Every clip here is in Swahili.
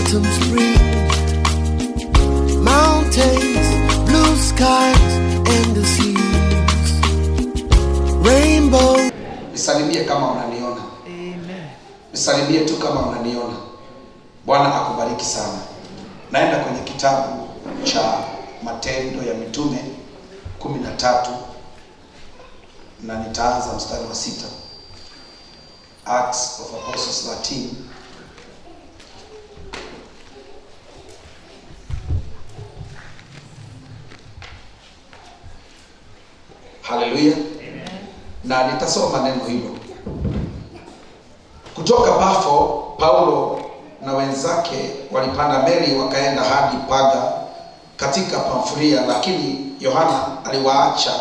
autumn, spring, mountains, blue skies and the seas, rainbow. Nisalimie kama unaniona. Amen. Nisalimie tu kama unaniona. Bwana akubariki sana. Naenda kwenye kitabu cha Matendo ya Mitume 13 na nitaanza mstari wa 6. Acts of Apostles 13. Haleluya. Amen. Na nitasoma neno hilo. Kutoka Pafo, Paulo na wenzake walipanda meli wakaenda hadi Paga katika Pamfilia, lakini Yohana aliwaacha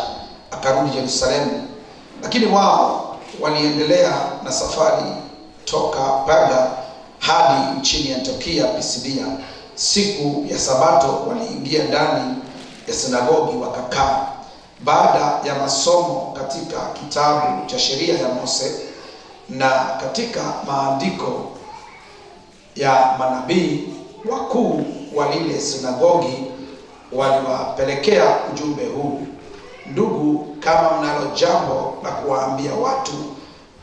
akarudi Yerusalemu. Lakini wao waliendelea na safari toka Paga hadi nchini Antiokia Pisidia. Siku ya Sabato waliingia ndani ya sinagogi wakakaa. Baada ya masomo katika kitabu cha sheria ya Mose na katika maandiko ya manabii, wakuu wa lile sinagogi waliwapelekea ujumbe huu: ndugu, kama mnalo jambo la kuwaambia watu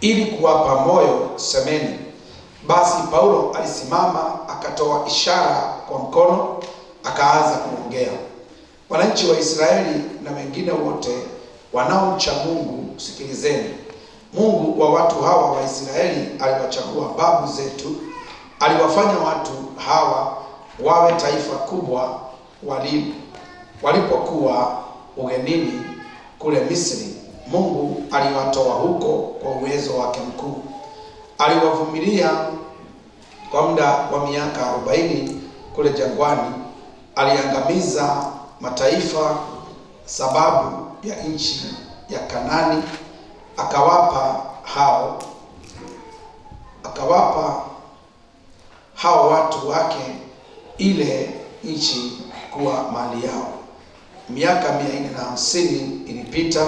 ili kuwapa moyo, semeni. Basi Paulo alisimama akatoa ishara kwa mkono, akaanza kuongea. Wananchi wa Israeli na wengine wote wanaomcha Mungu, sikilizeni. Mungu wa watu hawa wa Israeli aliwachagua babu zetu, aliwafanya watu hawa wawe taifa kubwa walipokuwa ugenini kule Misri. Mungu aliwatoa huko kwa uwezo wake mkuu. Aliwavumilia kwa muda wa miaka 40 kule jangwani. Aliangamiza mataifa sababu ya nchi ya Kanani, akawapa hao watu wake ile nchi kuwa mali yao. Miaka 450 ilipita,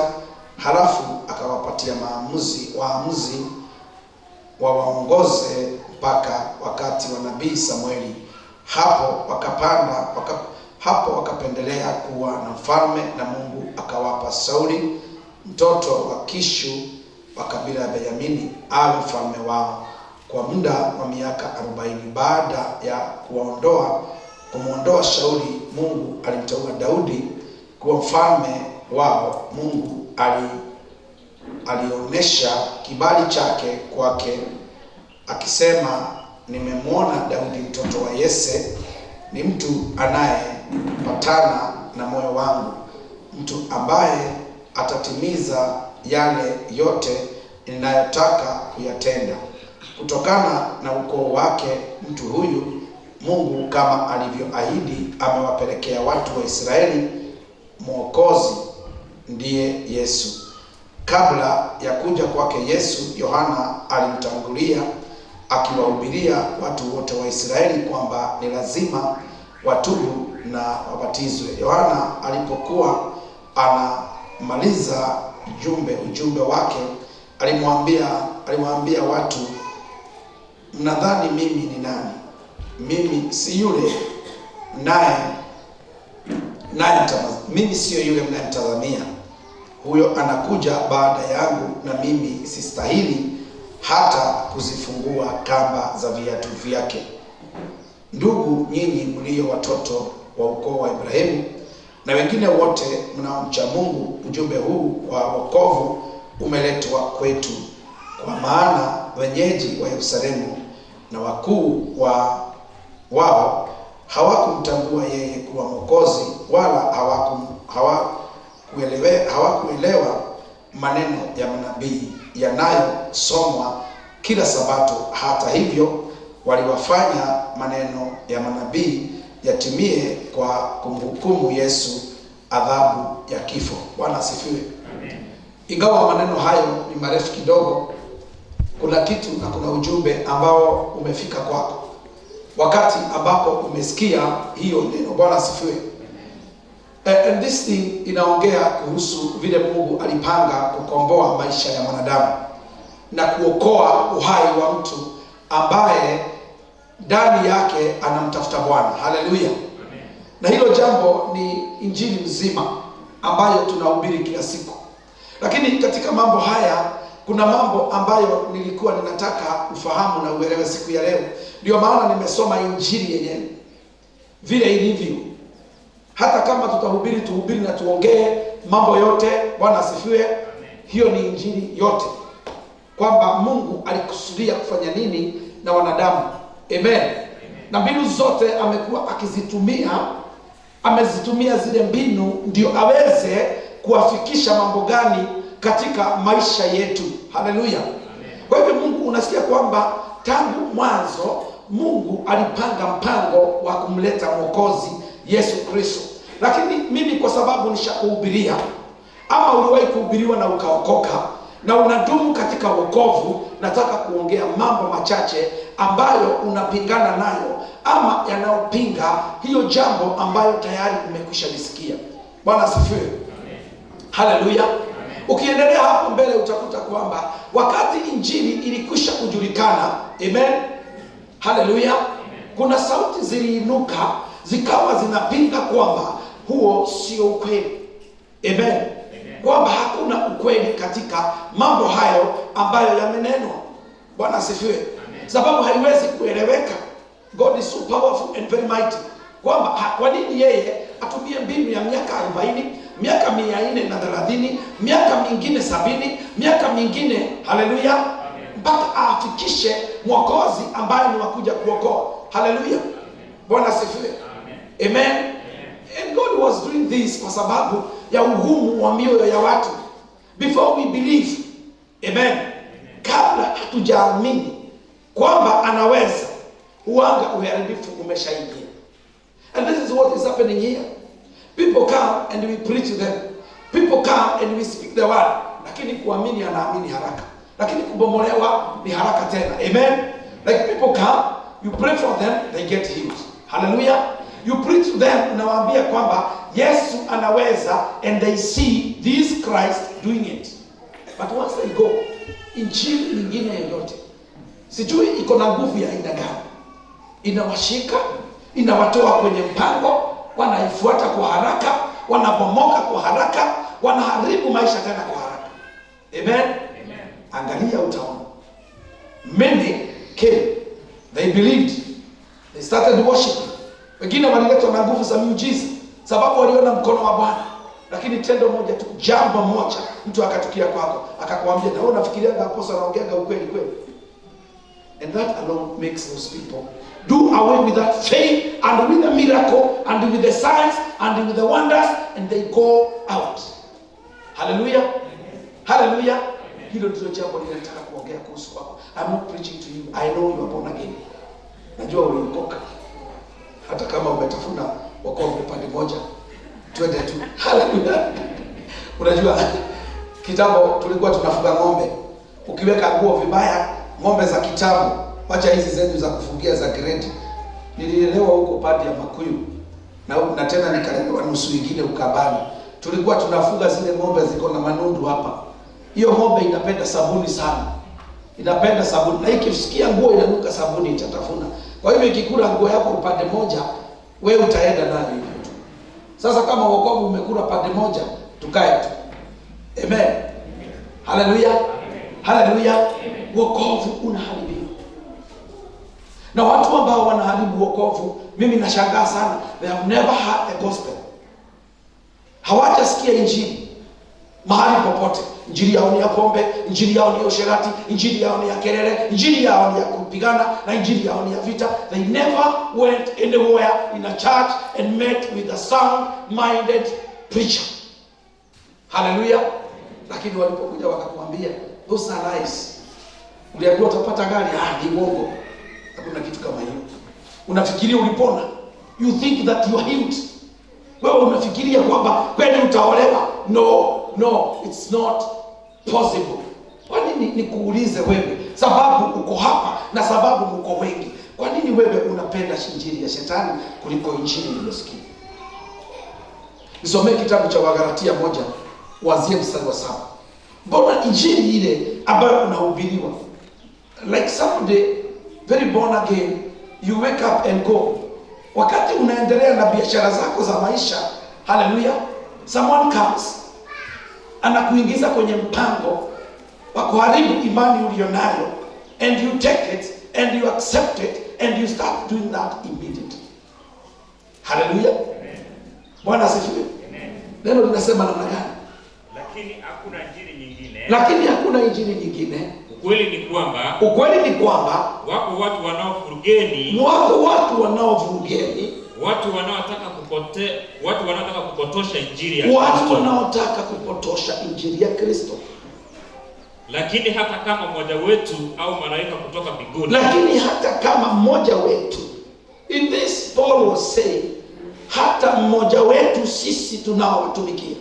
halafu akawapatia waamuzi wawaongoze mpaka wakati wa nabii Samueli. Hapo wakapendelea kuwa na mfalme, na Mungu akawapa Sauli mtoto wa Kishu wa kabila ya Benyamini awe mfalme wao kwa muda wa miaka 40. Baada ya kumwondoa Sauli, Mungu alimteua Daudi kuwa mfalme wao. Mungu alionyesha kibali chake kwake akisema, nimemwona Daudi mtoto wa Yese, ni mtu anayepatana na moyo wangu, mtu ambaye atatimiza yale yote ninayotaka kuyatenda. Kutokana na ukoo wake mtu huyu, Mungu kama alivyoahidi amewapelekea watu wa Israeli Mwokozi, ndiye Yesu. Kabla ya kuja kwake Yesu, Yohana alimtangulia akiwahubiria watu wote wa Israeli kwamba ni lazima watubu na wabatizwe. Yohana alipokuwa anamaliza ujumbe wake, alimwambia watu, mnadhani mimi ni nani? Mimi si yule mimi siyo yule mnayemtazamia. Huyo anakuja baada yangu, na mimi sistahili hata kuzifungua kamba za viatu vyake. Ndugu, nyinyi mlio watoto wa ukoo wa Ibrahimu na wengine wote mnaomcha Mungu, ujumbe huu wa wokovu umeletwa kwetu, kwa maana wenyeji wa Yerusalemu na wakuu wao hawakumtambua yeye kuwa Mwokozi, wala hawakuelewa maneno ya manabii yanayosomwa kila Sabato. Hata hivyo, waliwafanya maneno ya manabii yatimie kwa kumhukumu Yesu adhabu ya kifo. Bwana asifiwe. Amen. Ingawa maneno hayo ni marefu kidogo, kuna kitu na kuna ujumbe ambao umefika kwako wakati ambapo umesikia hiyo neno. Bwana asifiwe. And this thing inaongea kuhusu vile Mungu alipanga kukomboa maisha ya mwanadamu na kuokoa uhai wa mtu ambaye ndani yake anamtafuta Bwana. Haleluya. Na hilo jambo ni injili mzima ambayo tunahubiri kila siku. Lakini katika mambo haya kuna mambo ambayo nilikuwa ninataka ufahamu na uelewe siku ya leo. Ndio maana nimesoma injili yenyewe vile ilivyo. Hata kama tutahubiri, tuhubiri na tuongee mambo yote. Bwana asifiwe. Hiyo ni injili yote, kwamba Mungu alikusudia kufanya nini na wanadamu. Amen. Na mbinu zote amekuwa akizitumia, amezitumia zile mbinu ndio aweze kuwafikisha mambo gani katika maisha yetu. Haleluya. Kwa hivyo Mungu, unasikia kwamba tangu mwanzo Mungu alipanga mpango wa kumleta Mwokozi Yesu Kristo. Lakini mimi kwa sababu nishakuhubiria, ama uliwahi kuhubiriwa na ukaokoka na unadumu katika wokovu, nataka kuongea mambo machache ambayo unapingana nayo ama yanayopinga hiyo jambo ambayo tayari umekwisha lisikia. Bwana asifiwe. Haleluya. Ukiendelea hapo mbele utakuta kwamba wakati injili ilikwisha kujulikana, amen, haleluya, kuna sauti ziliinuka zikawa zinapinga kwamba huo sio ukweli. Amen. Kwamba hakuna ukweli katika mambo hayo ambayo yamenenwa. Bwana asifiwe. Sababu haiwezi kueleweka. God is so powerful and very mighty. Kwamba kwa nini yeye atumie mbinu ya miaka 40, miaka 430, miaka mingine 70, miaka mingine, haleluya, mpaka afikishe Mwokozi ambaye ni wakuja kuokoa. Haleluya. Bwana asifiwe. Amen. And God was doing this kwa sababu ya ugumu wa mioyo ya watu. Before we believe, amen, kabla hatujaamini kwamba anaweza, uanga uharibifu umeshaingia. And this is what is happening here. People come and we preach to them. People come and we speak the word. Lakini kuamini anaamini haraka. Lakini kubomolewa ni haraka tena. Amen. Like people come, you pray for them, they get healed. Hallelujah. You preach to them, unawaambia kwamba Yesu anaweza, and they see this Christ doing it. But once they go, injili nyingine yoyote, sijui iko na nguvu ya aina gani, inawashika, inawatoa kwenye mpango, wanaifuata kwa haraka, wanabomoka kwa haraka, wanaharibu maisha tena kwa haraka. Amen. Amen. Angalia utaona. Many came, they believed, they started worshiping. Wengine waliletwa na nguvu za miujiza sababu waliona mkono wa Bwana. Lakini tendo moja tu, jambo moja, mtu akatukia kwako akakwambia, na wewe unafikiria apostle anaongea ukweli kweli? And that alone makes those people do away with that faith and with the miracle and with the signs and with the wonders, and they go out. Hallelujah. Hallelujah. Hilo ndilo jambo ninataka kuongea kuhusu kwako. I'm not preaching to you. I know you are born again. Najua uliokoka. Hata kama umetafuna wokovu pande moja, twende tu. Haleluya. Unajua kitambo tulikuwa tunafuga ng'ombe. Ukiweka nguo vibaya, ng'ombe za kitambo, acha hizi zenyu za kufugia za grade. Nililelewa huko pande ya Makuyu. Na tena nikalelewa nusu nyingine Ukabani. Tulikuwa tunafuga zile ng'ombe ziko na manundu hapa. Hiyo ng'ombe inapenda sabuni sana. Inapenda sabuni. Na ikisikia nguo inanuka sabuni itatafuna. Kwa hivyo ikikula nguo yako upande moja, wewe utaenda nayo hivyo tu. Sasa kama wokovu umekula pande moja, tukae tu. Amen. Haleluya. Haleluya. Wokovu unaharibiwa. Na watu ambao wanaharibu wokovu, mimi nashangaa sana. They have never heard the gospel. Hawajasikia injili mahali popote. Injili yao ni ya pombe, injili yao ni ya usherati, injili yao ni ya kelele, injili yao ni ya kupigana, na injili yao ni ya vita. They never went anywhere in a church and met with a sound-minded preacher. Hallelujah. Lakini walipokuja wakakuambia, those are lies. Uliambiwa utapata gari, ni uongo. Hakuna kitu kama hiyo. Unafikiria ulipona? You think that you are healed. Wewe unafikiria kwamba kweli utaolewa? No, it's not possible. Kwa nini nikuulize wewe? Sababu uko hapa na sababu mko wengi. Kwa nini wewe unapenda injili ya shetani kuliko injili iliyosikia? Nisomee kitabu cha Wagalatia 1 kuanzia mstari wa 7. Mbona injili ile ambayo unahubiriwa, like somebody very born again, you wake up and go. Wakati unaendelea na biashara zako za maisha, haleluya, someone comes anakuingiza kwenye mpango wa kuharibu imani ulionayo, and you take it and you accept it and you start doing that immediately. Haleluya. Bwana asifiwe. Neno linasema namna gani? Lakini hakuna injili nyingine. Ukweli ni kwamba wako watu wanaovurugeni, watu wanaotaka kupotosha injili ya Kristo. Watu wanaotaka kupotosha injili ya Kristo. Lakini hata kama mmoja wetu au malaika kutoka mbinguni. Lakini hata kama mmoja wetu. In this Paul was saying, hata mmoja wetu sisi tunaowatumikia.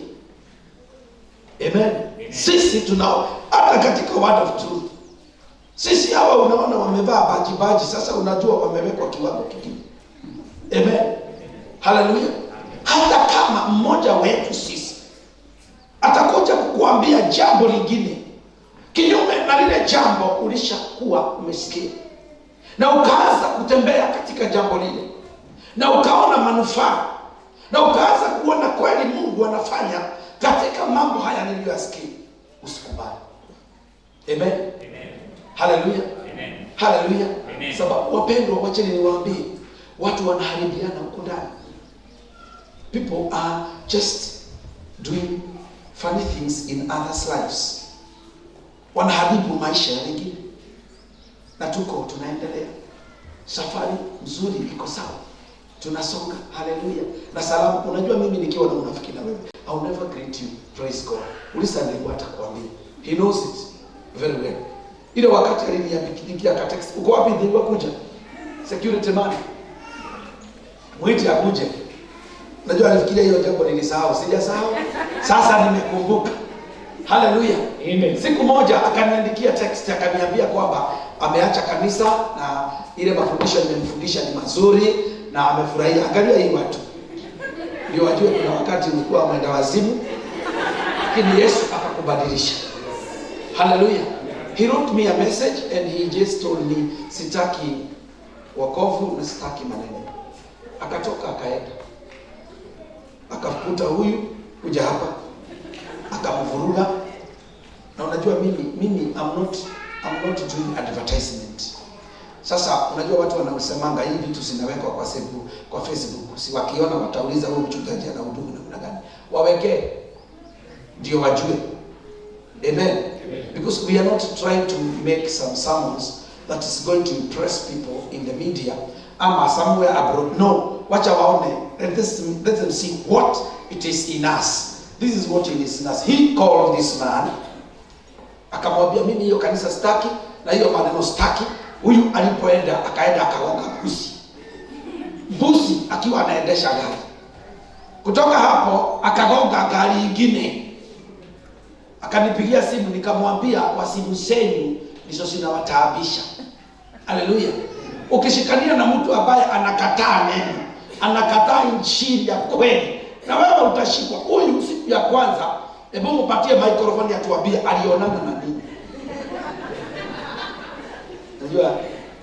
Amen. Sisi tunao, hata katika word of truth. Sisi hawa unaona wamevaa baji, sasa unajua wamewekwa kiwango kingine. Amen. Hallelujah. Hata kama mmoja wetu sisi atakuja kukuambia jambo lingine kinyume na lile jambo ulishakuwa umesikia, na ukaanza kutembea katika jambo lile, na ukaona manufaa, na ukaanza kuona kweli Mungu anafanya katika mambo haya niliyoyasikia, usikubali. Amen. Hallelujah. Hallelujah. Sababu wapendwa, wacheni niwaambie, watu wanaharibiana huko ndani. People are just doing funny things in others' lives. Wanaharibu maisha ya wengine. Na tunaendelea. Safari nzuri iko sawa. Tunasonga. Hallelujah. Na salamu, unajua mimi nikiwa na unafiki na wewe, I'll never greet you. Praise God. Ulisa ndio atakwambia. He knows it very well. Ile wakati aliniandikia ka text, uko wapi ndio kuja? Security man. Mwiti akuje. Najua alifikiria hiyo jambo nilisahau. Sijasahau. Sasa nimekumbuka. Hallelujah. Amen. Siku moja akaniandikia text akaniambia kwamba ameacha kanisa na ile mafundisho nimemfundisha ni mazuri na amefurahia. Angalia hii watu. Ndio wajue kuna wakati ulikuwa mwenda wazimu, lakini Yesu akakubadilisha. Hallelujah. He wrote me a message and he just told me sitaki wokovu na sitaki maneno. Akatoka akaenda. Akafukuta huyu kuja hapa. Akamvuruga. Na unajua mimi I'm not doing advertisement. Sasa unajua watu wanaosemanga hivi vitu zinawekwa kwa Facebook. Si wakiona watauliza huyu mchungaji ana huduma namna gani. Waweke ndio wajue. Amen. Because we are not trying to make some sermons that is going to impress people in the media ama somewhere abroad. No, wacha waone. Let them see what it is in us. This is what it is in us. He called this man. Akamwambia mimi hiyo kanisa staki na hiyo maneno staki. Huyu alipoenda akaenda akagonga mbuzi akiwa anaendesha gari. Kutoka hapo akagonga gari nyingine. Akanipigia simu nikamwambia wasimu zenyu ndizo zinawataabisha. Haleluya. Ukishikania na mtu ambaye anakataa neno, anakataa injili ya kweli, na wewe utashikwa. Huyu siku ya kwanza, hebu mpatie microphone atuambie alionana na nini. Unajua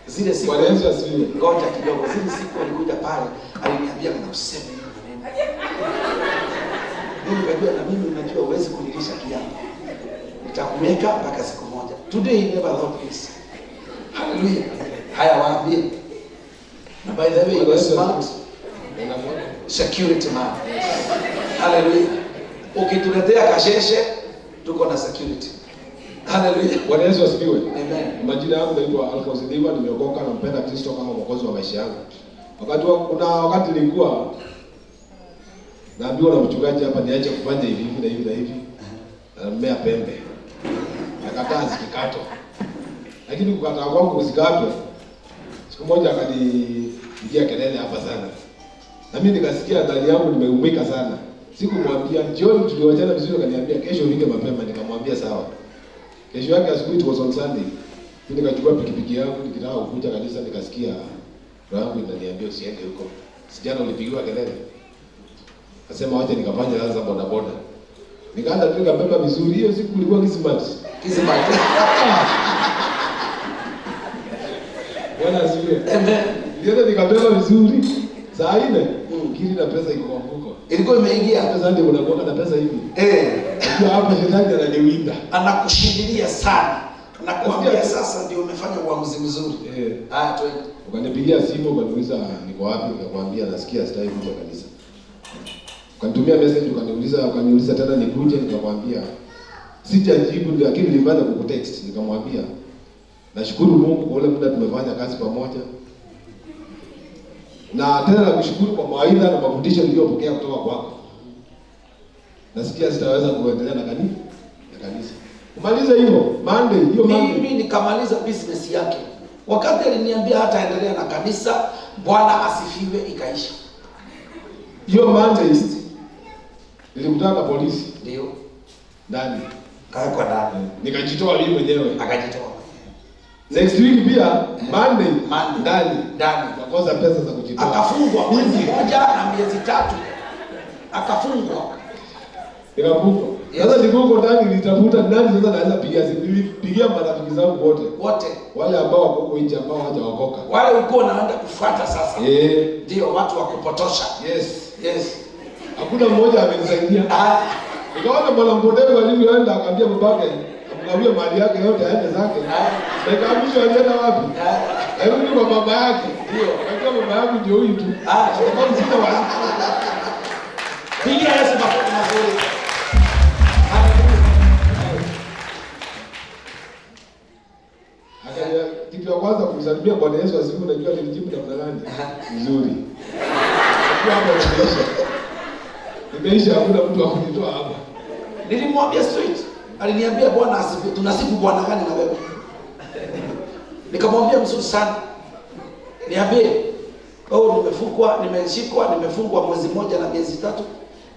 zile siku ngoja kidogo, zile siku alikuja pale aliniambia na useme hiyo maneno. Mimi najua na mimi unajua uwezi kunilisha kiapo. Nitakumeka mpaka siku moja. Today he never thought this. Hallelujah. Haya waambie. Na by the way he was smart. Security man. Hallelujah. Ukituletea kasheshe tuko na security. Hallelujah. Bwana Yesu asifiwe. Amen. Majina yangu naitwa Alphonse Diva, nimeokoka na mpenda Kristo kama mwokozi wa maisha yangu. Kuna wakati nilikuwa naambiwa na mchungaji hapa niache kufanya hivi na hivi na hivi. Na mmea pembe. Nakataa zikikatwa. Lakini kukataa kwangu kuzikatwa, siku moja akanipigia kelele hapa sana. Na mimi nikasikia ndani yangu nimeumika sana. Sikumwambia, jioni tuliwachana vizuri, akaniambia kesho ufike mapema. Nikamwambia sawa. Kesho yake asubuhi, it was on Sunday. Mimi nikachukua pikipiki yangu nikitaka kukuja kanisa, nikasikia roho yangu inaniambia usiende huko. Sijana ulipigiwa kelele. Akasema wacha nikafanye sasa boda boda. Nikaanza tu nikabeba vizuri. Hiyo siku ilikuwa Christmas. Bwana asifiwe. Amen. Nilienda nikabeba vizuri. Saa 4 kili na pesa iko kwa mfuko. Ilikuwa imeingia. Pesa ndio unakuwa na pesa hivi. Kwa hapo shetani ananiwinda. Anakushindilia sana. Nakwambia sasa ndio umefanya uamuzi mzuri. Twende. Ukanipigia simu ukaniuliza niko wapi, nikakwambia nasikia sitaki kuja kanisa. Ukanitumia message ukaniuliza tena nikuje, nikakwambia sijajibu, lakini nilianza kukutext nikamwambia nashukuru Mungu kwa ule muda tumefanya kazi pamoja. Na tena nakushukuru kwa mawaidha na mafundisho niliyopokea kutoka kwako. Nasikia sitaweza kuendelea na kanisa. Kumaliza hiyo Monday, mimi nikamaliza business yake. Wakati aliniambia hata endelea na kanisa, Bwana asifiwe, ikaisha. Hiyo Monday nilikutana na polisi. Ndio. Ndani. Kwa ndani. Nikajitoa mimi mwenyewe. Akajitoa. Next week pia Monday ndani. Akakosa pesa za kujitoa. Akafungwa mwezi mmoja na miezi 3. Akafungwa. Nikafungwa. Sasa niko ndani nilitafuta nani sasa naweza pigia simu. Nilipigia marafiki zangu wote. Wale ambao wako huko nje ambao hawajaokoka. Wale ulikuwa unaenda kufuata sasa. Ndio watu wa kupotosha. Yes. Hakuna mmoja amenisaidia. Nikaona bwana mpotevu alivyoenda akaambia babake amgawia mali yake yote aende zake. Nikaambia alienda wapi? Alirudi kwa baba yake. Ndio. Akaambia baba yangu ndio huyu tu. Sababu sina wazi. Pigia Yesu makofi mazuri. Kitu ya kwanza kumsalimia Bwana Yesu asifiwe, unajua nilijibu namna gani? Nzuri. Nimeisha, hakuna mtu akunitoa hapa. Nilimwambia straight. Aliniambia Bwana asifiwe, tunasifu Bwana gani na wewe? Nikamwambia mzuri sana. Niambie, nimefungwa mwezi mmoja na miezi 3.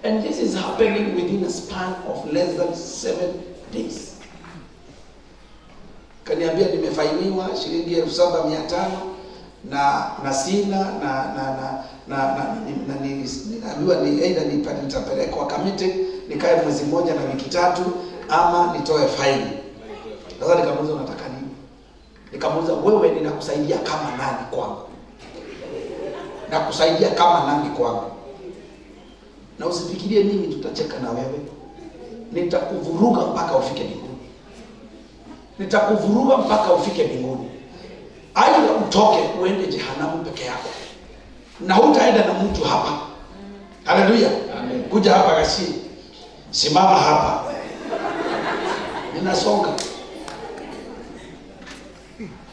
And this is happening within a span of less than 7 days. Kaniambia nimefainiwa shilingi 7,500 na sina ninaambiwa ni either nitapelekwa kamiti nikae mwezi mmoja na wiki 3 ama nitoe faini. Sasa nikamuuliza unataka nini? Nikamuuliza wewe ninakusaidia kama nani kwangu? Nakusaidia kama nani kwangu? Na usifikirie mimi tutacheka na wewe. Nitakuvuruga mpaka ufike mbinguni. Aidha utoke uende jehanamu peke yako. Na hutaenda na mtu hapa. Haleluya. Amen. Kuja hapa kasi. Simama hapa. Ninasonga.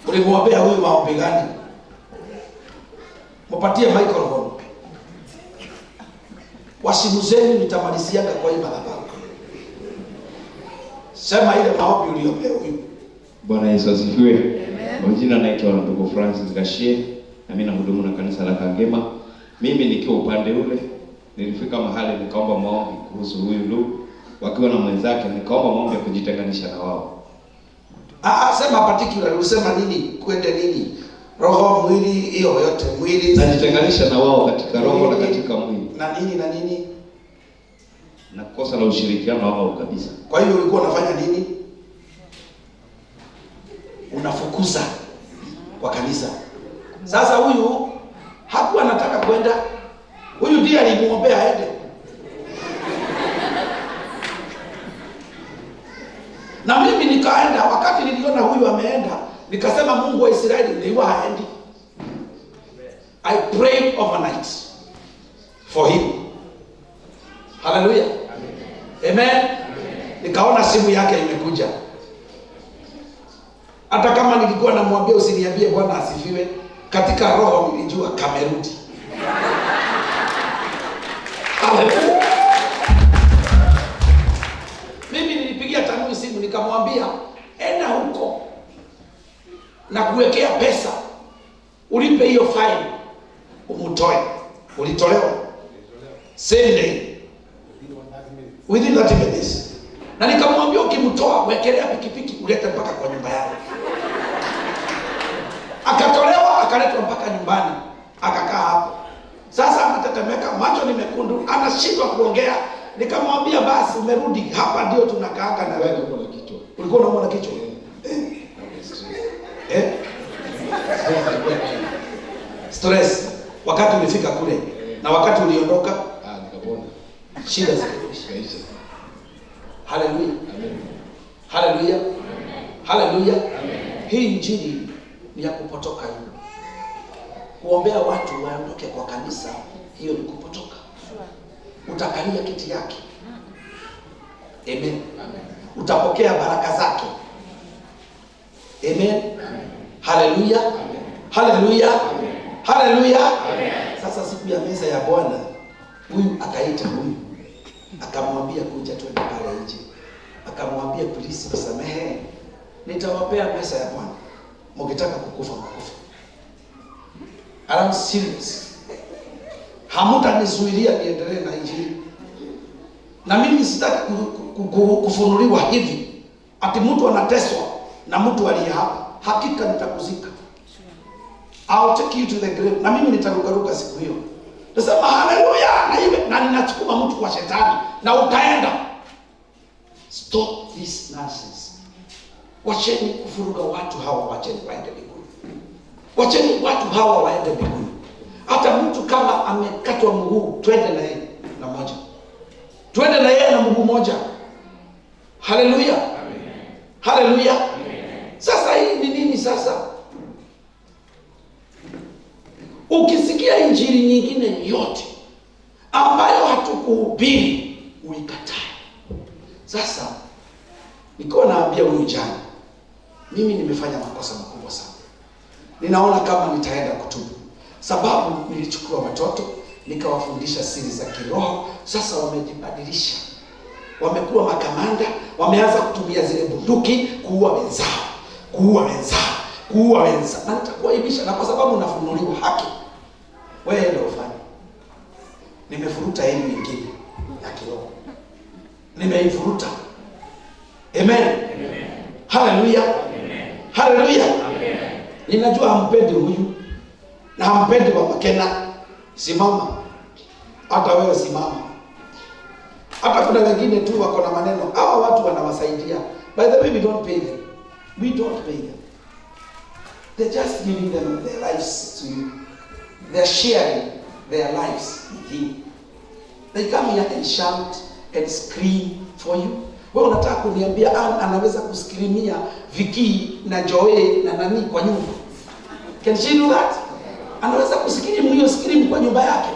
Ulimwambia huyu maombi gani? Mpatie microphone. Wasimu zenu nitamaliziaga kwa hii madhabahu. Sema ile maombi uliombea huyu. Bwana Yesu asifiwe. Kwa jina naitwa ndugu Francis Gashie na mimi nahudumu na kanisa la Kangema. Mimi nikiwa upande ule nilifika mahali nikaomba maombi kuhusu huyu ndugu wakiwa na mwenzake, nikaomba maombi ya kujitenganisha na wao. Sema particular, usema nini? Kwende nini? Roho, mwili, hiyo yote, mwili. Najitenganisha na wao katika roho na katika mwili. Na nini? Na kosa la ushirikiano wao kabisa. Kwa hiyo ulikuwa unafanya nini? Unafukuza kwa kanisa. Sasa huyu hakuwa anataka kwenda. Huyu ndiye alimwombea aende. Na mimi nikaenda, wakati niliona huyu ameenda, nikasema Mungu wa Israeli ndiye haendi. I prayed overnight for him. Hallelujah. Amen. Nikaona simu yake imekuja. Hata kama nilikuwa namwambia usiniambie Bwana asifiwe, katika roho nilijua kamerudi. Hallelujah. Mimi nilipigia Tanui simu nikamwambia enda huko na kuwekea pesa, ulipe hiyo fine, umutoe. Ulitolewa same day, within 30 minutes. Na nikamwambia ukimtoa wekelea pikipiki ulete mpaka kwa nyumba yake. Akatolewa akaletwa mpaka nyumbani, akakaa hapo. Sasa anatetemeka, macho ni mekundu, anashindwa kuongea. Nikamwambia basi umerudi hapa ndio tunakaanga na wewe. Uko na kichwa. Ulikuwa unaona kichwa? stress wakati ulifika kule na wakati uliondoka nikapona. shida zikaisha. Haleluya. Amen. Haleluya. Haleluya. Hii injili ni ya kupotoka hiyo. Kuombea watu waondoke kwa kanisa, hiyo ni kupotoka. Utakalia kiti yake. Amen. Utapokea baraka zake. Amen. Haleluya. Haleluya. Haleluya. Sasa siku ya meza ya Bwana, huyu akaita huyu, akamwambia kuja twende pale nje. Akamwambia polisi, msamehe, nitawapea meza ya Bwana. Mkitaka kukufa mkufa. I'm serious. Hamutanizuilia niendelee na injili. Na mimi sitaki kufunuliwa hivi ati mtu anateswa na mtu aliye hapa. Hakika nitakuzika. I'll take you to the grave. Na mimi nitarukaruka siku hiyo. Nasema haleluya, na hivi na ninachukua mtu kwa shetani na utaenda. Stop this nonsense. Wacheni kufuruga watu hawa, wacheni waende mbinguni. Wacheni watu hawa waende mbinguni. Hata mtu kama amekatwa mguu, twende na yeye na moja. Twende na yeye na mguu moja. Haleluya. Amen. Haleluya. Amen. Sasa hii ni nini sasa? Ukisikia injili nyingine yote ambayo hatukuhubiri, uikatae. Sasa niko naambia huyu jana, mimi nimefanya makosa makubwa sana. Ninaona kama nitaenda kutubu, sababu nilichukua watoto nikawafundisha siri za kiroho. Sasa wamejibadilisha, wamekuwa makamanda, wameanza kutumia zile bunduki kuua wenzao, na nitakuaibisha. Na kwa sababu nafunuliwa haki, wewe ndio ufanye. Nimefuruta elimu nyingine ya kiroho, nimeifuruta. Amen. Haleluya. Haleluya. Ninajua hampendi huyu na hampendi wa Makena. Simama. Hata wewe simama. Hata kuna wengine tu wako na maneno. Hawa watu wanawasaidia. By the way, we don't pay them. We don't pay them. They're just giving them their lives to you. They're sharing their lives with you. They come here and shout and scream for you. Wewe unataka kuniambia anaweza kuskrimia Viki na Joe na nani kwa nyumba? Can she do that? Anaweza kuskrim hiyo scream kwa nyumba yake?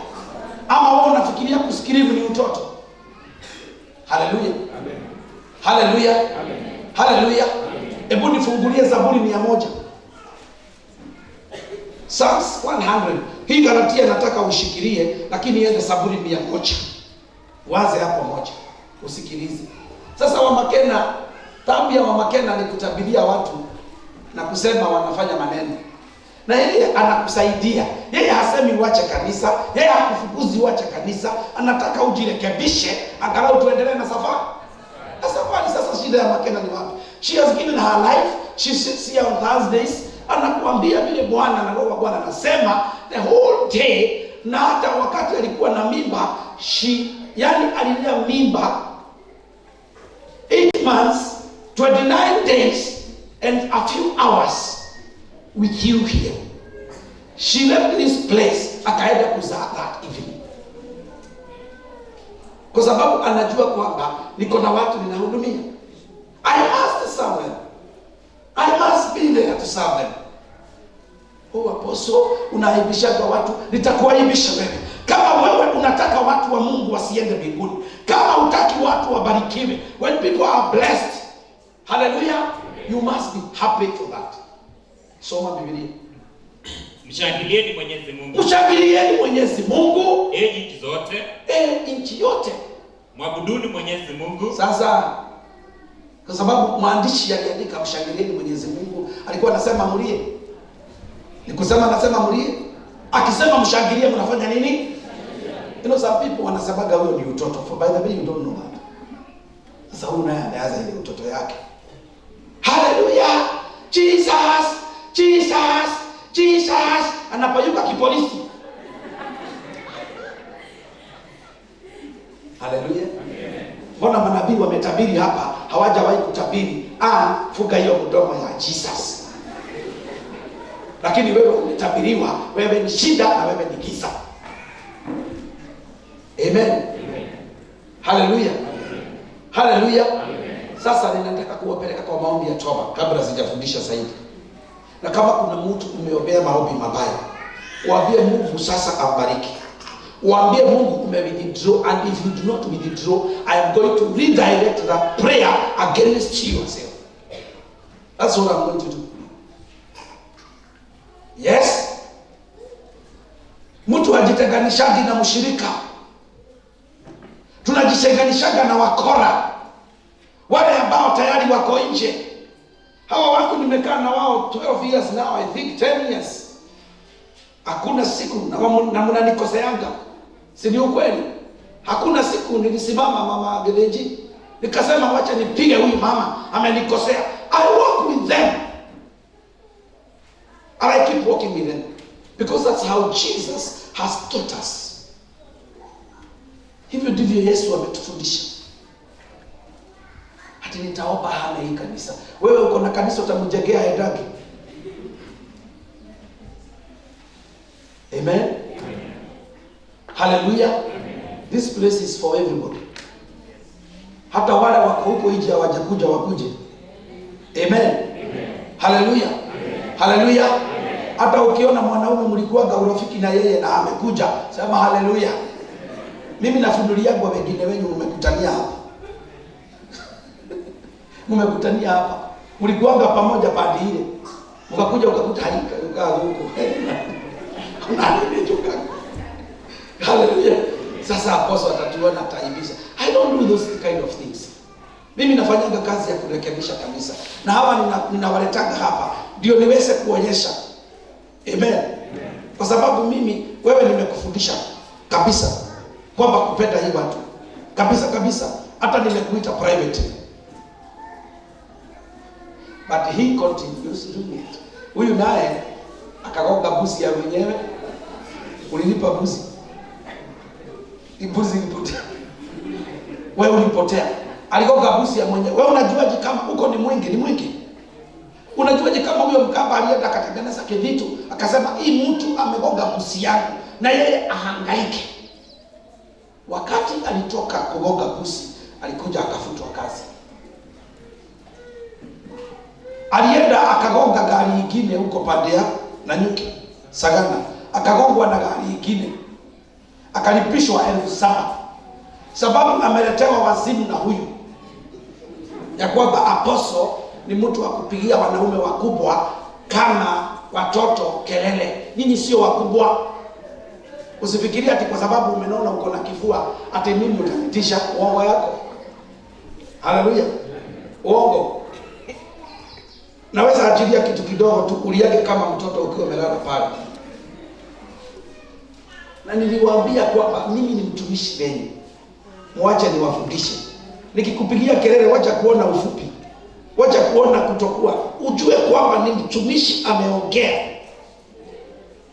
Ama wewe unafikiria kuskrim ni utoto? Haleluya. Amen. Haleluya. Amen. Haleluya. Hebu nifungulie Zaburi 100. Psalms 100. Hii garantia nataka ushikilie, lakini iende Zaburi 100. Waze hapo moja. Usikilize. Sasa Wamakena, tabu ya Wamakena ni kutabiria watu na kusema wanafanya maneno. Na yeye anakusaidia. Yeye hasemi uache kanisa, yeye hakufukuzi uache kanisa, anataka ujirekebishe, angalau tuendelee na safari. Na safari sasa shida ya Makena ni wapi? She has given her life, she sits here on Thursdays, anakuambia vile Bwana na Roho wa Bwana anasema the whole day, na hata wakati alikuwa na mimba, alilea mimba 8 months, 29 days and a few hours with you here. She left this place, akaenda kuzaa that evening. Kwa sababu anajua kwamba niko na watu ninahudumia. I must serve them. I must be there to serve them. Apostle, unaibisha kwa watu, nitakuaibisha wewe. Kama wewe unataka watu wa Mungu wasiende mbinguni, kama utaki watu wabarikiwe, when people are blessed, hallelujah, you must be happy for that. Soma Biblia. Mshangilieni Mwenyezi Mungu. Mshangilieni Mwenyezi Mungu, enyi nchi zote. Nchi yote. Mwabuduni Mwenyezi Mungu. Sasa kwa sababu mwandishi aliandika mshangilieni Mwenyezi Mungu, alikuwa anasema mlie. Nikusema anasema mlie. Akisema mshangilie mnafanya nini? You know, some people wanasemaga huyo ni utoto. For by the way, you don't know that. Sasa huyu naye anaanza ile utoto yake. Hallelujah! Jesus! Jesus! Jesus! Anapayuka kipolisi. Hallelujah! Mbona manabii wametabiri hapa, hawajawahi kutabiri? Fuga hiyo mdomo ya Jesus. lakini wewe umetabiriwa, wewe ni shida na wewe ni giza. Amen. Haleluya. Haleluya. Sasa ninataka kuwapeleka kwa maombi ya toba kabla sijafundisha zaidi. Na kama kuna mtu umeombea maombi mabaya, waambie Mungu sasa abariki. Waambie Mungu umewithdraw, and if you do not withdraw, I am going to redirect that prayer against you yourself. That's what I'm going to do. Yes. Mtu ajitenganishaji na mshirika. Tunajitenganishaga na wakora, wale ambao tayari wako nje. Hawa watu nimekaa na wao 12 years now, I think 10 years. Hakuna siku na mnanikoseanga. Si ni ukweli? Hakuna siku nilisimama mama Gedeji nikasema wacha nipige huyu mama amenikosea. I walk with them. And I keep walking with them. Because that's how Jesus has taught us. Hivyo ndivyo Yesu ametufundisha. Hati nitaomba hana hii kanisa. Wewe uko na kanisa utamjengea hedagi. Amen. Hallelujah. This place is for everybody. Hata wale wako huko nje hawajakuja wakuje. Amen. Hallelujah. Hallelujah. Hata ukiona mwanaume mlikuwa urafiki na yeye na amekuja, sema hallelujah. Mimi nafunulia kwa wengine wenyu mmekutania hapa. Mmekutania hapa. Mlikuanga pamoja baada ile. Mkakuja ukakuta haika ukaa huko. Kuna nini joka? Hallelujah. Sasa apostle atatuona ataibisha. I don't do those kind of things. Mimi nafanyanga kazi ya kurekebisha kabisa. Na hawa ninawaletanga hapa ndio niweze kuonyesha. Amen. Kwa sababu mimi wewe nimekufundisha kabisa kwamba kupenda hii watu. Kabisa. Hata nimekuita private. But he continues doing it. Huyu naye akagonga busi ya wenyewe. Ulinipa busi. Ibuzi ilipotea. Wewe ulipotea. Aligonga busi ya mwenyewe. Wewe unajuaje kama uko ni mwingi? Unajuaje kama huyo Mkamba alienda akatengeneza kivitu akasema hii mtu amegonga busi yangu na yeye ahangaike. Wakati alitoka kugonga busi, alikuja akafutwa kazi. Alienda akagonga gari nyingine huko pande ya Nanyuki, Sagana. Akagongwa na gari nyingine. Akalipishwa 7,000. Sababu ameletewa wazimu na huyu. Ya kwamba apostle ni mtu wa kupigia wanaume wakubwa kama watoto kelele. Ninyi sio wakubwa. Usifikirie ati kwa sababu umenona uko na kifua ati mimi utanitisha. Uongo yako. Haleluya. Uongo. Naweza ajilia kitu kidogo tu uliage kama mtoto ukiwa umelala pale. Na niliwaambia kwamba mimi ni mtumishi wenu. Mwache niwafundishe. Nikikupigia kelele wacha kuona ufupi. Wacha kuona kutokuwa. Ujue kwamba ni mtumishi ameongea.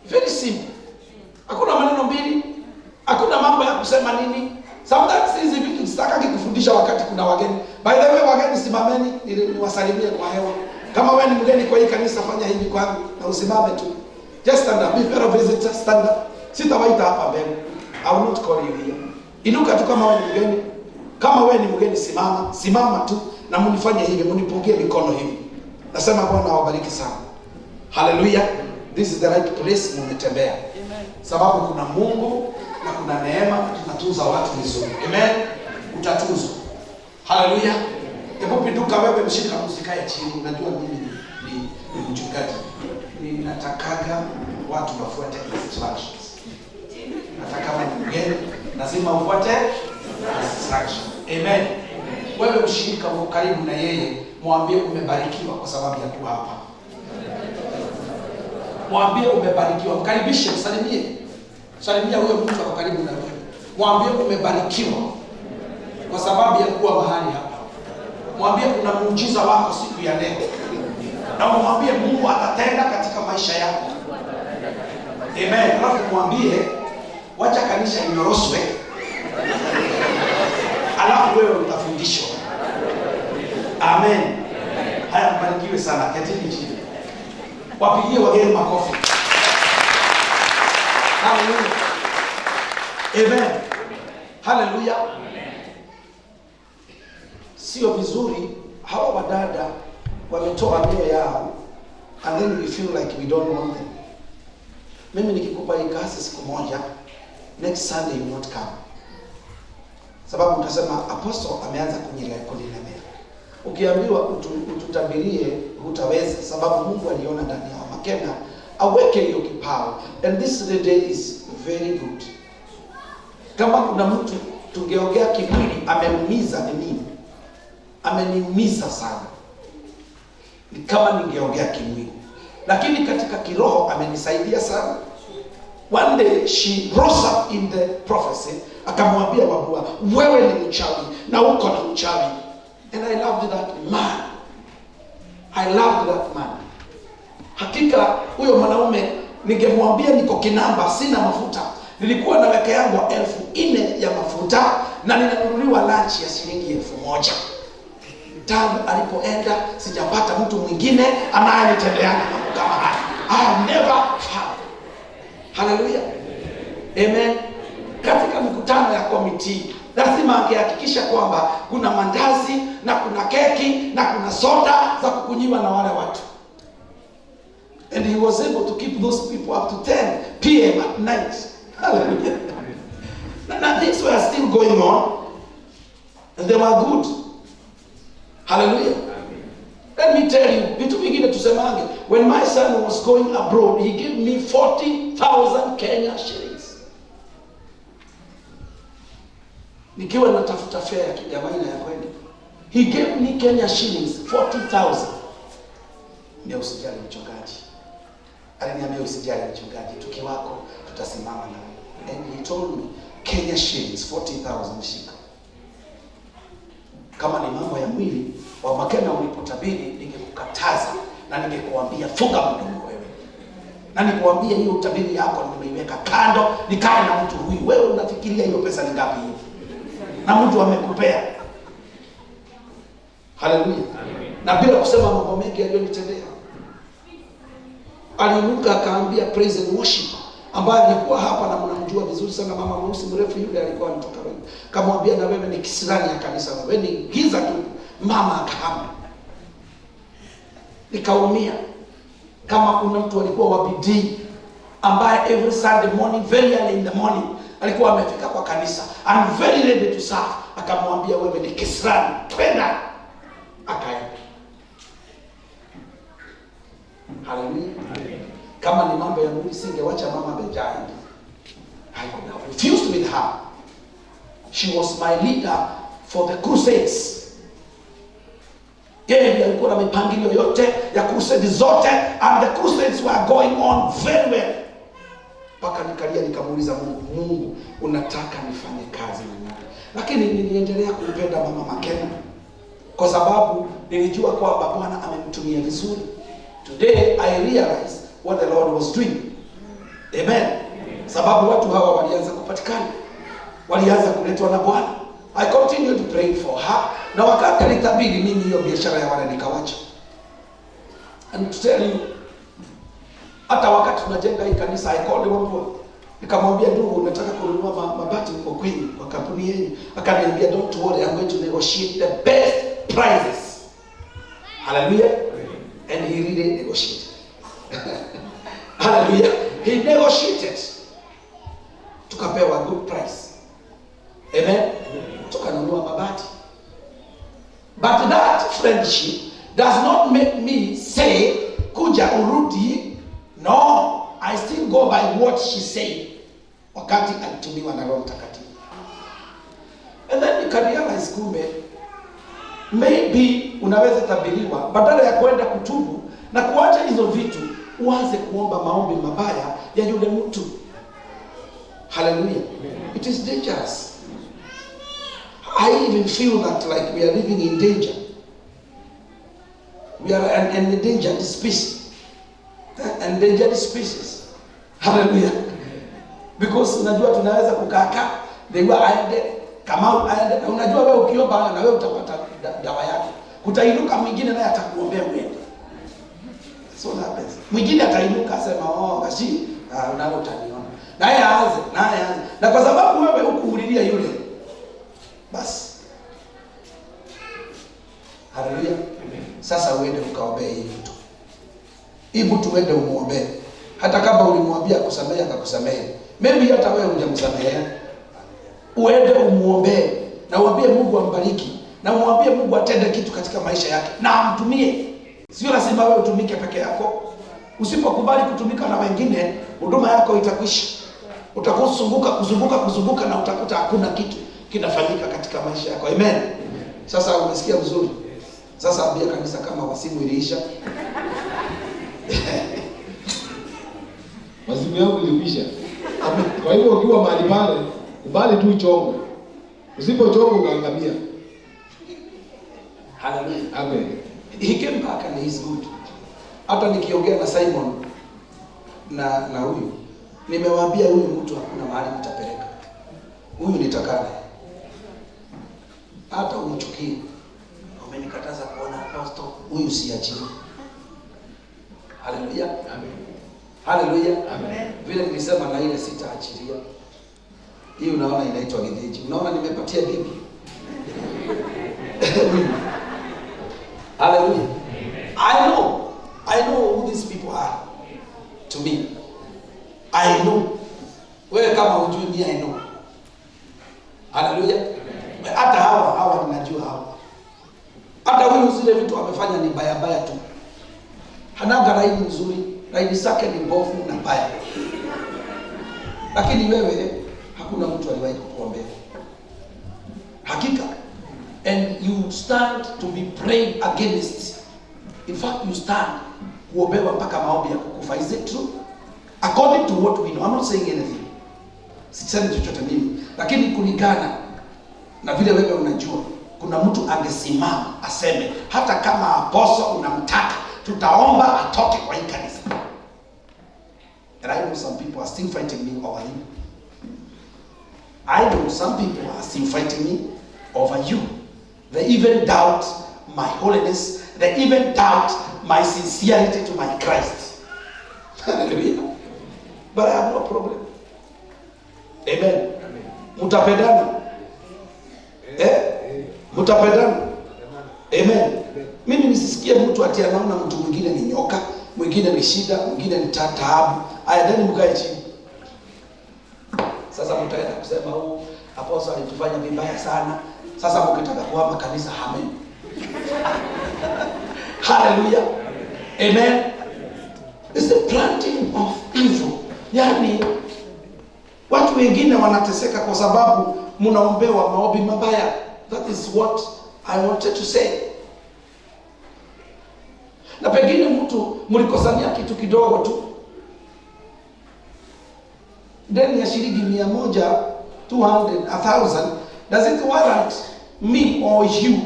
Very simple. Hakuna maneno mbili. Hakuna mambo ya kusema nini. Sometimes hizi vitu sitaki kufundisha wakati kuna wageni. By the way, wageni simameni niwasalimie kwa hewa. Kama wewe ni mgeni kwa hii kanisa fanya hivi kwangu na usimame tu. Just stand up. If you're a visitor, stand up. Sitawaita hapa mbele. I will not call you here. Inuka tu kama wewe ni mgeni. Kama wewe ni mgeni simama tu na mnifanye hivi, mnipungie mikono hivi. Nasema Bwana awabariki sana. Hallelujah. This is the right place mmetembea. Amen. Sababu kuna Mungu na kuna neema, tunatunza watu vizuri. Amen. Utatunzwa. Hallelujah. Hebu pinduka wewe mshika msikae chini. Unajua mimi ni mchungaji. Ninatakaga watu wafuate instructions. Nataka kama ni mgeni lazima ufuate instructions. Amen. Wewe mshirika uko karibu na yeye, mwambie umebarikiwa kwa sababu ya kuwa hapa. Mwambie umebarikiwa, mkaribishe, msalimie. Salimia huyo mtu ako karibu na wewe. Mwambie umebarikiwa kwa sababu ya kuwa mahali hapa. Mwambie kuna muujiza wako siku ya leo. Na mwambie Mungu atatenda katika maisha yako. Amen. Alafu mwambie wacha kanisa inyoroshwe. Alafu wewe utafundishwa. Amen. Haya, mbarikiwe sana. Ketini chini. Wapigie wageni makofi. Hallelujah. Amen. Hallelujah. Sio vizuri hawa wadada wametoa mioyo yao and then we feel like we don't want them. Mimi nikikupa hii kazi siku moja, next Sunday you not come. Sababu utasema apostle ameanza kunilemea. Ukiambiwa ututabirie hutaweza, sababu Mungu aliona ndani ya Makena aweke hiyo kipawa. And this day is very good. Kama kuna mtu tungeongea kimwili ameumiza ni mimi. Ameniumiza sana. Ni kama ningeongea kimwili. Lakini katika kiroho amenisaidia sana. One day she rose up in the prophecy, akamwambia Wabua, wewe ni mchawi na uko na mchawi. And I loved that man. I loved that man. Hakika huyo mwanaume ningemwambia niko Kinamba sina mafuta. Nilikuwa na weke yangu 4,000 ya mafuta na ninanunuliwa lunch ya shilingi 1,000. Tangu alipoenda sijapata mtu mwingine anayenitendea mambo kama haya. I have never found. Hallelujah. Amen. Katika mikutano ya komiti lazima angehakikisha kwamba kuna mandazi na kuna keki na kuna soda za kukunyiwa na wale watu. And he was able to keep those people up to 10 p.m. at night. Hallelujah. Now things were still going on and they were good. Hallelujah. Let me tell you, vitu vingine tusemange. When my son was going abroad, he gave me 40,000 Kenya shillings. Nikiwa natafuta fare ya kijamaina ya kwenda. He gave me Kenya shillings 40,000. Ndio usijali mchungaji. Aliniambia usijali mchungaji, tukiwako tutasimama na wewe. And he told me Kenya shillings 40,000 shika. Kama ni mambo ya mwili wa Makena ulipotabiri ningekukataza na ningekuambia funga mdomo wewe. Na nikuambia hiyo utabiri yako nimeiweka kando, nikae na mtu huyu. Wewe unafikiria hiyo pesa ni ngapi hiyo? Na mtu amekupea. Hallelujah. Na bila kusema mambo mengi aliyonitendea. Aliinuka akaambia praise and worship ambaye alikuwa hapa na mnamjua vizuri sana, mama mweusi mrefu yule alikuwa anatoka wewe. Kamwambia na wewe ni kisirani ya kanisa, wewe ni giza tu. Mama akahama. Nikaumia. Kama kuna mtu alikuwa wa bidii ambaye every Sunday morning very early in the morning alikuwa amefika kwa kanisa and very ready to serve, akamwambia wewe ni kisirani, twenda. Akaenda. Hallelujah. Kama ni mambo ya mwili singewacha mama bejai. I could have refused with her. She was my leader for the crusades. Yeye ndiye alikuwa na mipangilio yote ya crusades zote, and the crusades were going on very well. Paka nikalia nikamuuliza Mungu, unataka nifanye kazi na nani? Lakini niliendelea kumpenda mama Makena kwa sababu nilijua kwamba Bwana amemtumia vizuri. Today I realize what the Lord was doing. Amen. Sababu watu hawa walianza kupatikana. Walianza kuletwa na Bwana. I continued to pray for her. Na wakati alitabiri mimi hiyo biashara ya wale nikawacha. And to tell you, hata wakati tunajenga hii kanisa, I called one. Nikamwambia ndugu, nataka kununua mabati huko kwenu kwa kampuni yenu. Akaniambia don't worry, I'm going to negotiate the best prices. Hallelujah. And he really negotiated. Hallelujah. He negotiated. Tukapewa good price. Amen. Tukanunua mabati. But that friendship does not make me say kuja urudi. No, I still go by what she said. Wakati alitumiwa na Roho Mtakatifu. And then you can realize kumbe maybe unaweza tabiriwa badala ya kwenda kutubu na kuacha hizo vitu, uanze kuomba maombi mabaya ya yule mtu. Hallelujah. It is dangerous. I even feel that like we are living in danger. We are an endangered species. Endangered species. Hallelujah. Because unajua tunaweza kukaa ndio aende kama aende, na unajua wewe ukiomba na wewe utapata dawa yake. Kutainuka mwingine naye atakuombea wewe. So that happens. Mwingine atainuka asema Gashi, unalo utaniona. Naye aanze. Na kwa sababu wewe hukuulilia yule, basi. Haleluya. Sasa uende ukaombee hii mtu. Hii mtu uende umuombee. Hata kama ulimwambia kusamehe akakusamehe. Maybe hata wewe hujamsamehe. Uende umuombee na uambie Mungu ambariki na uambie Mungu atende kitu katika maisha yake na amtumie. Sio lazima wewe utumike peke yako. Usipokubali kutumika na wengine, huduma yako itakwisha. Kuzunguka na utakuta hakuna kitu kinafanyika katika maisha yako. Amen. Sasa umesikia vizuri? Sasa ambia kanisa kama wasimu iliisha. Wasimu yangu iliisha. Kwa hivyo ukiwa mahali pale, kubali tu chongo. Usipochonga unaangamia. Hallelujah. Amen. He came back and he's good. Hata nikiongea na Simon na huyu, nimewaambia huyu mtu hakuna mahali mtapeleka. Huyu nitakana. Hata umchukie. Umenikataza kuona apostle, huyu siachie. Hallelujah. Amen. Hallelujah. Amen. Vile nilisema na ile sitaachilia. Hii unaona inaitwa gidheji. Unaona nimepatia bibi. Hallelujah. I know who these people are to me. I know. Wewe kama hujui mimi I know. Hallelujah. Hata hawa ninajua hawa. Hata huyu zile vitu amefanya ni baya tu. Hanaga raini nzuri, raini zake ni mbovu na mbaya. Lakini wewe hakuna mtu aliwahi kukuombea. Hakika. And you stand to be prayed against. In fact, you stand kuombewa mpaka maombi ya kukufa. Is it true? According to what we know. I'm not saying anything. Sisemi chochote mimi. Lakini kulingana na vile wewe unajua, kuna mtu angesimama aseme hata kama apostle unamtaka, tutaomba atoke kwa hii kanisa. And I know some people are still fighting me over you. I know some people are still fighting me over you. They even doubt my holiness. They even doubt my sincerity to my Christ. Hallelujah. But I have no problem. Amen. Mutapendana. Mutapendana. Amen. Mimi nisisikie mtu ati anaona mtu mwingine ni nyoka, mwingine ni shida, mwingine ni taabu. Aya, ndani mkae chini. Sasa mtaenda kusema apostle alitufanya vibaya sana. Sasa mkitaka kuhama kanisa, amen. Hallelujah. Amen. It's the planting of evil. Yani watu wengine wanateseka kwa sababu mnaombewa maombi mabaya. That is what I wanted to say. Na pengine mtu mlikosania kitu kidogo tu. Deni ya shilingi 100, 200, 1000, does it warrant me or you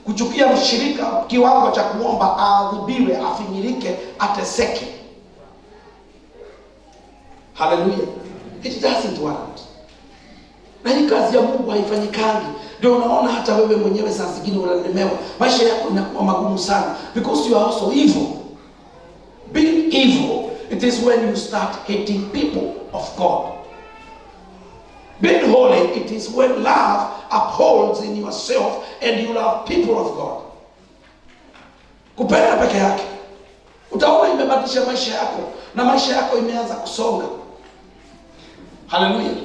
kuchukia mshirika kiwango cha kuomba aadhibiwe, afinyirike, ateseke? Hallelujah. It doesn't warrant. Na hii kazi ya Mungu haifanyikangi. Ndio unaona hata wewe mwenyewe saa zingine unalemewa. Maisha yako inakuwa magumu sana because you are also evil. Being evil, it is when you start hating people of God. Being holy, it is when love upholds in yourself and you love people of God. Kupenda peke yake, utaona imebadilisha maisha yako na maisha yako imeanza kusonga. Hallelujah.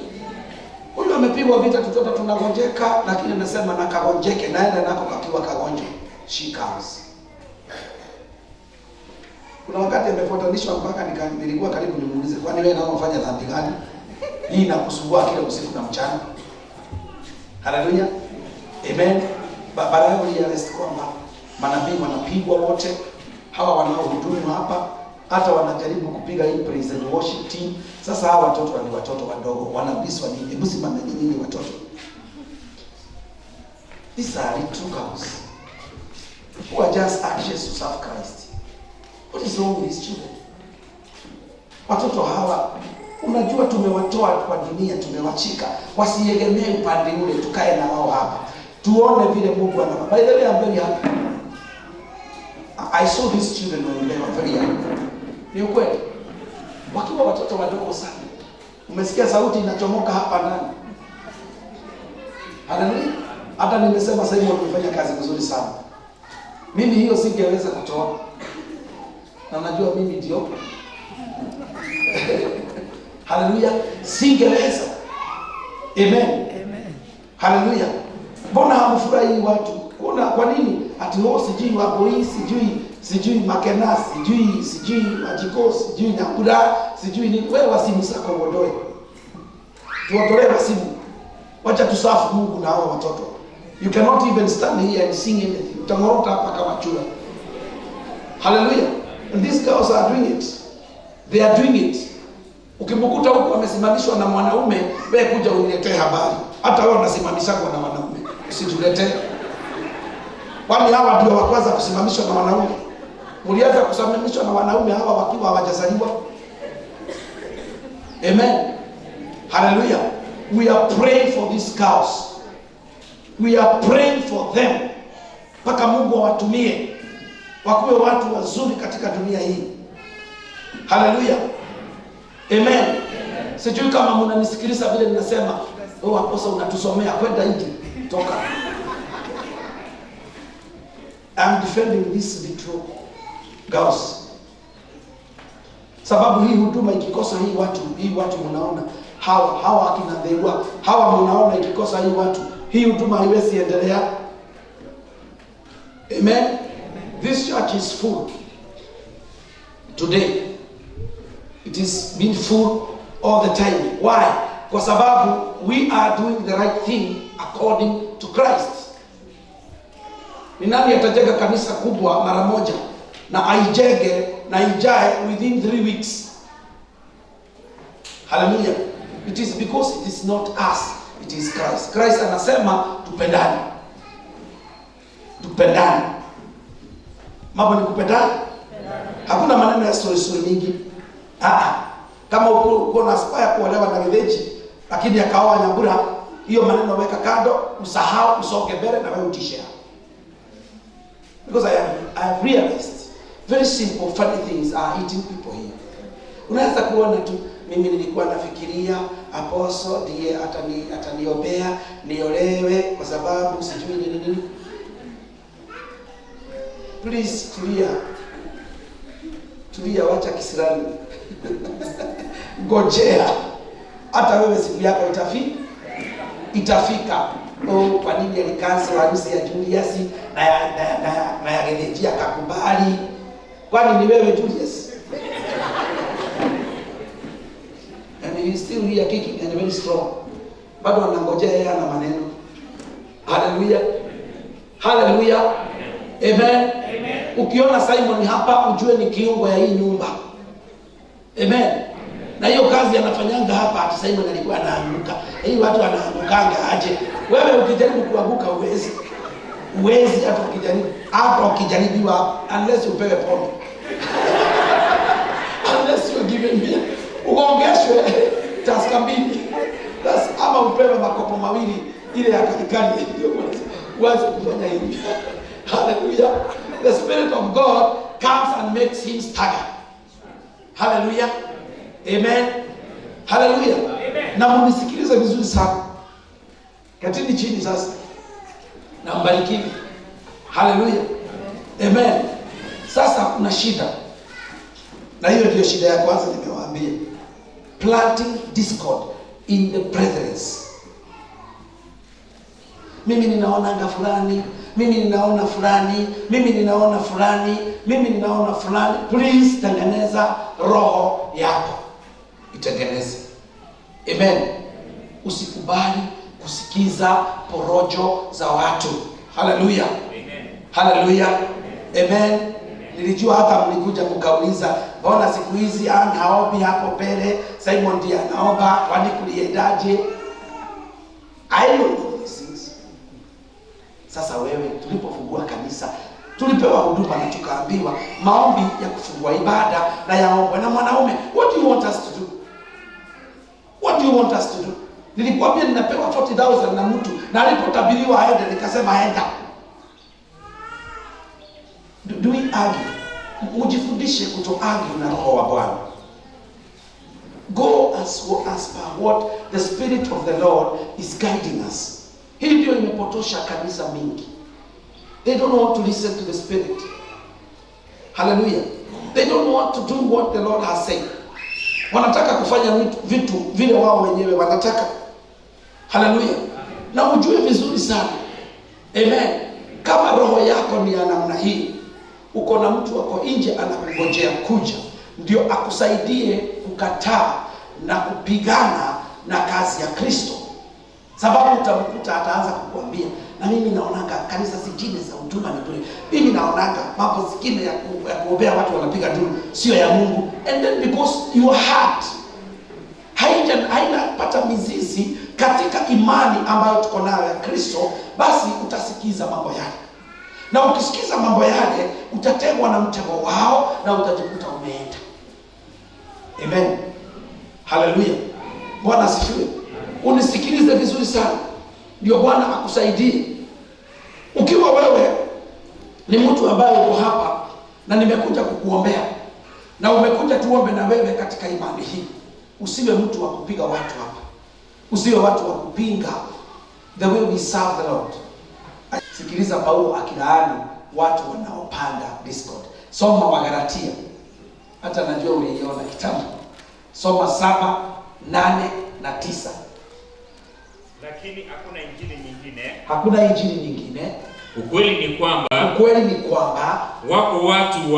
Huyu amepigwa vita, tutoto tunagonjeka, lakini anasema na kagonjeke, naenda nako kakiwa kagonjwa. She comes. Kuna wakati amefuatanishwa mpaka nilikuwa karibu nimuulize, kwani wewe nao unafanya dhambi gani? Hii inakusumbua kila usiku na mchana. Hallelujah. Amen. Baba yangu realize kwamba manabii wanapigwa wote, hawa wanaohudumu hapa, hata wanajaribu kupiga hii praise and worship team. Sasa hawa watoto ni watoto wadogo, wanabiswa nini? Hebu simama nyinyi watoto. These are little cows who are just anxious to serve Christ. What is wrong with these children? Watoto hawa, unajua tumewatoa kwa dunia, tumewachika, wasiegemee upande ule, tukae na wao hapa. Tuone vile Mungu anafanya. By the way, I'm very happy. I saw these children when they were very young. Ni ukweli. Wakiwa watoto wadogo sana. Umesikia sauti inachomoka hapa ndani. Haleluya. Hata nimesema sasa hivi wamefanya kazi nzuri sana. Mimi hiyo singeweza kutoa. Na najua mimi ndio. Haleluya. Singeweza. Amen. Amen. Haleluya. Mbona hamfurahi watu? Kwa nini? Ati wao sijui wako hii, sijui Makena, sijui Majiko, sijui Nakura, sijui ni wewe wasimu sako uondoe. Tuondolee wasimu. Wacha tusafu Mungu na hao watoto. You cannot even stand here and sing anything. Utangorota hapa kama chura. Hallelujah. And these girls are doing it. They are doing it. Ukimkuta huko amesimamishwa na mwanaume, wewe kuja uniletee habari. Hata wewe unasimamishwa na wanaume. Usituletee. Kwani hawa ndio wa kwanza kusimamishwa na wanaume? Mlianza kusimamishwa na wanaume hawa wakiwa hawajazaliwa. Amen. Hallelujah. We are praying for these cows. We are praying for them. Paka Mungu awatumie wakuwe watu wazuri katika dunia hii. Hallelujah. Amen. Sijui kama mnanisikiliza vile ninasema, oh aposa unatusomea kwenda nje. Toka. I'm defending this little girls. Sababu hii huduma ikikosa hii watu mnaona hawa akina Dewa, hawa mnaona ikikosa hii huduma haiwezi endelea. Amen. This church is full today. It is been full all the time. Why? Kwa sababu we are doing the right thing according to Christ. Ni nani atajenga kanisa kubwa mara moja na aijenge na ijae within 3 weeks? Hallelujah. It is because it is not us, it is Christ. Christ anasema tupendane. Tupendane. Mambo ni kupendana. Hakuna maneno ya story mingi. Kama uko na aspire kuolewa na Gideji lakini akaoa Nyambura, hiyo maneno weka kando, usahau, usoge mbele na wewe utisha. Because I have realized very simple funny things are eating people here. Unaweza kuona tu mimi nilikuwa nafikiria apostle ndiye ataniombea niolewe kwa sababu sijui nini. Please tulia wacha kisirani. Ngojea. Hata wewe siku yako itafika. Oh, kwa nini alikansel harusi ya Julius na ya Gideji akakubali? Kwani ni wewe Julius? And he is still here kicking and very strong. Bado anangojea yeye ana maneno. Hallelujah. Hallelujah. Amen. Ukiona Simon hapa ujue ni kiungo ya hii nyumba. Amen. Na hiyo kazi anafanyanga hapa ati Simon alikuwa anaanguka. Hii watu wanaangukanga aje. Wewe ukijaribu kuanguka uwezi hata ukijaribiwa unless upewe pombe. Unless you give me uongeshwe taska mbili. That's ama upewe makopo mawili ile ya katikati ndio uanze kufanya hivi. Hallelujah. The Spirit of God comes and makes him stagger. Hallelujah. Amen. Hallelujah. Amen. Na mnisikilize vizuri sana. Katini chini sasa. Na mbarikiwe. Hallelujah. Amen. Sasa kuna shida. Na hiyo ndio shida ya kwanza nimewaambia. Planting discord in the brethren. Mimi ninaona fulani, mimi ninaona fulani, mimi ninaona fulani, mimi ninaona fulani. Please tengeneza roho yako. Itengeneze. Amen. Usikubali kusikiza porojo za watu. Hallelujah. Amen. Hallelujah. Amen. Nilijua hata mlikuja mkauliza, mbona siku hizi haombi hapo mbele, Simon ndiye anaomba, kwani kuliendaje? I know these things. Sasa wewe tulipofungua kanisa, tulipewa huduma na tukaambiwa maombi ya kufungua ibada na yaombwe na mwanaume. What do you want us to do? What do you want us to do? Nilikwambia ninapewa 40,000 na mtu na alipotabiriwa aende nikasema aenda. Do we argue? mjifundishe kutoargue na roho wa Bwana. Go as per what the Spirit of the Lord is guiding us. Hii ndio imepotosha kanisa mingi. They don't want to listen to the Spirit. Hallelujah. They don't want to do what the Lord has said. Wanataka kufanya vitu vile wao wenyewe wanataka. Hallelujah. Na ujue vizuri sana. Amen. Kama roho yako ni ya namna hii, uko na mtu wako nje anakungojea kuja ndio akusaidie kukataa na kupigana na kazi ya Kristo. Sababu utamkuta ataanza kukuambia, na mimi naonanga kanisa zingine za huduma ni bure. Mimi naonanga mambo zingine ya kuombea watu wanapiga duru sio ya Mungu. And then because your heart hainapata mizizi katika imani ambayo tuko nayo ya Kristo, basi utasikiza mambo yale. Na ukisikiza mambo yale, utategwa na mtego wao na utajikuta umeenda. Amen. Hallelujah. Bwana asifiwe. Unisikilize vizuri sana. Ndio Bwana akusaidie. Ukiwa wewe ni mtu ambaye uko hapa na nimekuja kukuombea na umekuja tuombe na wewe katika imani hii, usiwe mtu wa kupiga watu hapa. Usiwe watu wa kupinga the way we serve the Lord. Sikiliza Paulo akilaani watu wanaopanda discord. Soma Wagalatia. Hata najua uliiona kitabu. Soma 7, 8 na 9. Lakini hakuna injili nyingine. Hakuna injili nyingine. Ukweli ni kwamba wako watu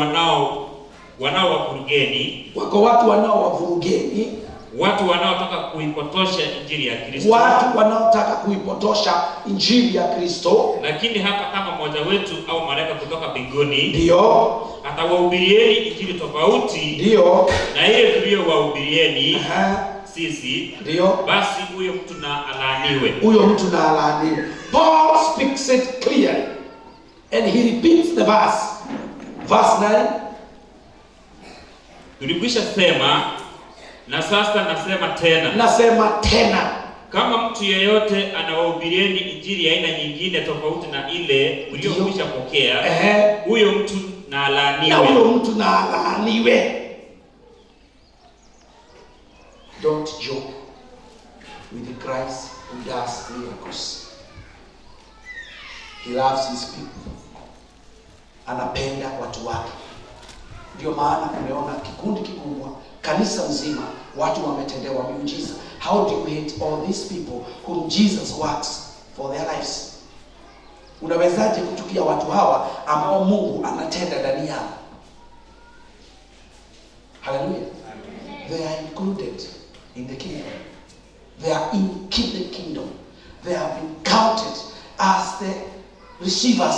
wanaowavurugeni. Wako watu wanaowavurugeni. Watu wanaotaka kuipotosha injili ya Kristo. Watu wanaotaka kuipotosha injili ya Kristo. Lakini hata kama mmoja wetu au malaika kutoka mbinguni ndio atawahubirieni injili tofauti ndio na ile tuliyowahubirieni sisi, ndio basi huyo mtu na alaaniwe. Huyo mtu na alaaniwe. Paul speaks it clearly and he repeats the verse. Verse 9. Tulikwisha sema na sasa nasema tena. Kama mtu yeyote anawahubirieni injili ya aina nyingine tofauti na ile uliyokwisha pokea, huyo mtu na alaaniwe. Don't joke with the Christ who does miracles. He loves his people. Anapenda watu wake. Ndio maana umeona kikundi kikubwa, kanisa nzima, watu wametendewa miujiza. How do you hate all these people whom Jesus works for their lives? Unawezaje kuchukia watu hawa ambao Mungu anatenda ndani yao? Hallelujah. They are included in the kingdom. They are in the kingdom. They have been counted as the receivers,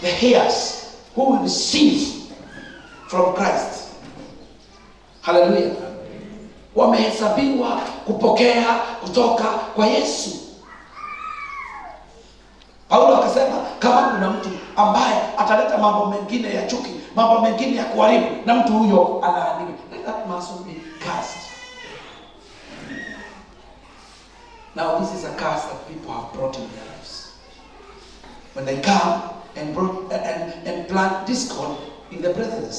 the heirs who will receive from Christ. Hallelujah. Wamehesabiwa kupokea kutoka kwa Yesu. Paulo akasema kama kuna mtu ambaye ataleta mambo mengine ya chuki, mambo mengine ya kuharibu, na mtu huyo alaaniwe. That must be cursed. Now this is a curse that people have brought in their lives. When they come and plant discord in the brethren.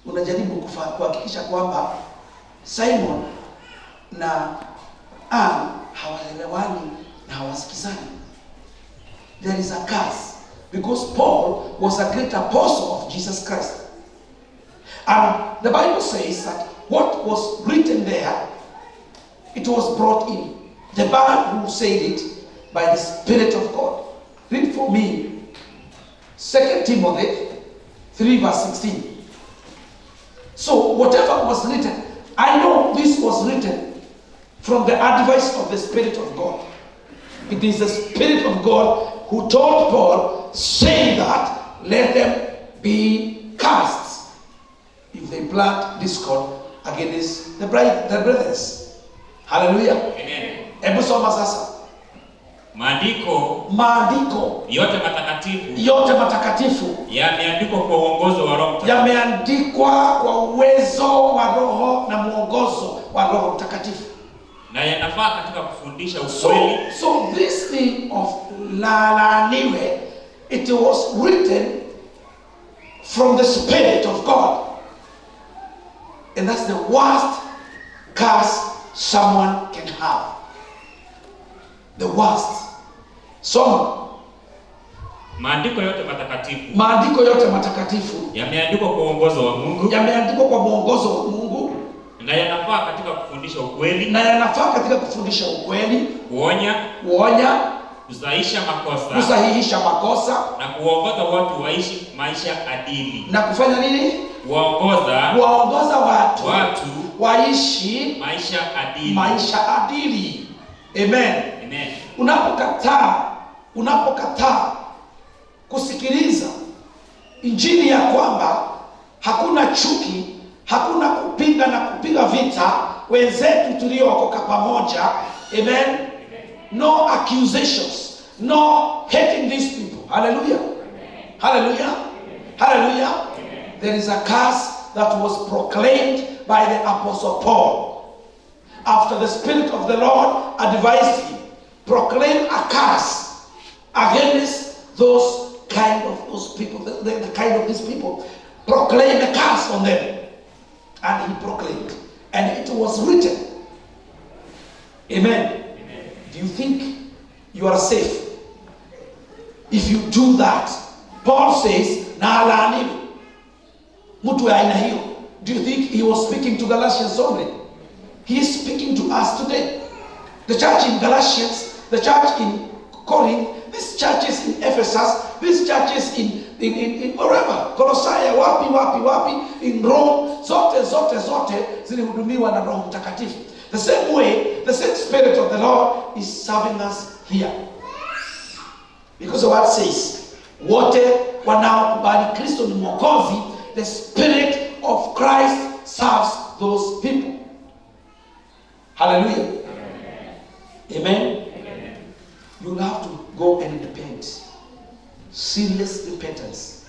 Unajaribu kuhakikisha kwamba Simon na Ann hawaelewani na hawasikizani. There is a curse because Paul was a great apostle of Jesus Christ. And the Bible says that what was written there, it was brought in. The man who said it by the Spirit of God. Read for me 2 Timothy 3 verse 16. So whatever was written, I know this was written from the advice of the Spirit of God. It is the Spirit of God who told Paul, saying that let them be cast if they plant discord against the brothers. Hallelujah. Amen. Hebu soma sasa. Maandiko yote matakatifu yameandikwa kwa uongozo wa Roho Mtakatifu. Yameandikwa kwa uwezo wa Roho na mwongozo wa Roho Mtakatifu. Na yanafaa katika kufundisha ukweli. So this thing of laaniwe, it was written from the Spirit of God. And that's the worst curse someone can have. The worst. Soma. Maandiko yote matakatifu. Maandiko yote matakatifu yameandikwa kwa uongozo wa Mungu. Yameandikwa kwa mwongozo wa Mungu. Na yanafaa katika kufundisha ukweli. Na yanafaa katika kufundisha ukweli. Kuonya. Kusahihisha makosa. Na kuongoza watu waishi maisha adili. Na kufanya nini? Kuongoza watu waishi maisha adili. Amen. Unapokataa kusikiliza injili ya kwamba hakuna chuki, hakuna kupinga na kupiga vita wenzetu tuliookoka pamoja. Amen. No accusations, no hating these people. Hallelujah. Hallelujah. Hallelujah. There is a curse that was proclaimed by the Apostle Paul after the Spirit of the Lord advised him. Proclaim a curse against those people, the kind of these people. Proclaim a curse on them. And he proclaimed. And it was written. Amen. Do you think you are safe if you do that? Paul says, na alaaniwe mtu wa aina hiyo. Do you think he was speaking to Galatians only? He is speaking to us today. The church in Galatians, the church in Corinth, these churches in Ephesus, these churches in wherever, Colossae, wapi, in Rome, zote zilihudumiwa na Roho Mtakatifu. The same way, the same Spirit of the Lord is serving us here. Because the word says, wote wanaokubali Kristo ni Mwokozi, the Spirit of Christ serves those people. Hallelujah. Amen. Amen. You'll have to go and repent. Serious repentance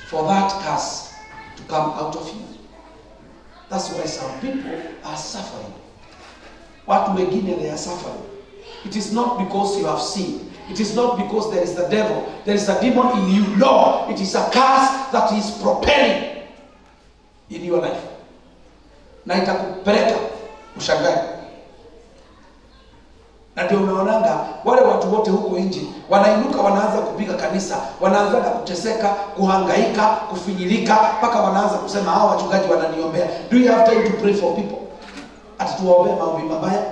for that curse to come out of you. That's why some people are suffering. Watu wengine, they are suffering. It is not because you have sinned. It is not because there is the devil, there is a demon in you. No, it is a curse that is propelling in your life. Na itakupeleka ushangae. Na ndio unaonanga wale watu wote huko nje wanainuka, wanaanza kupiga kanisa, wanaanza kuteseka, kuhangaika, kufinyilika, mpaka wanaanza kusema hawa wachungaji wananiombea. Do you have time to pray for people? Atatuombea maombi mabaya.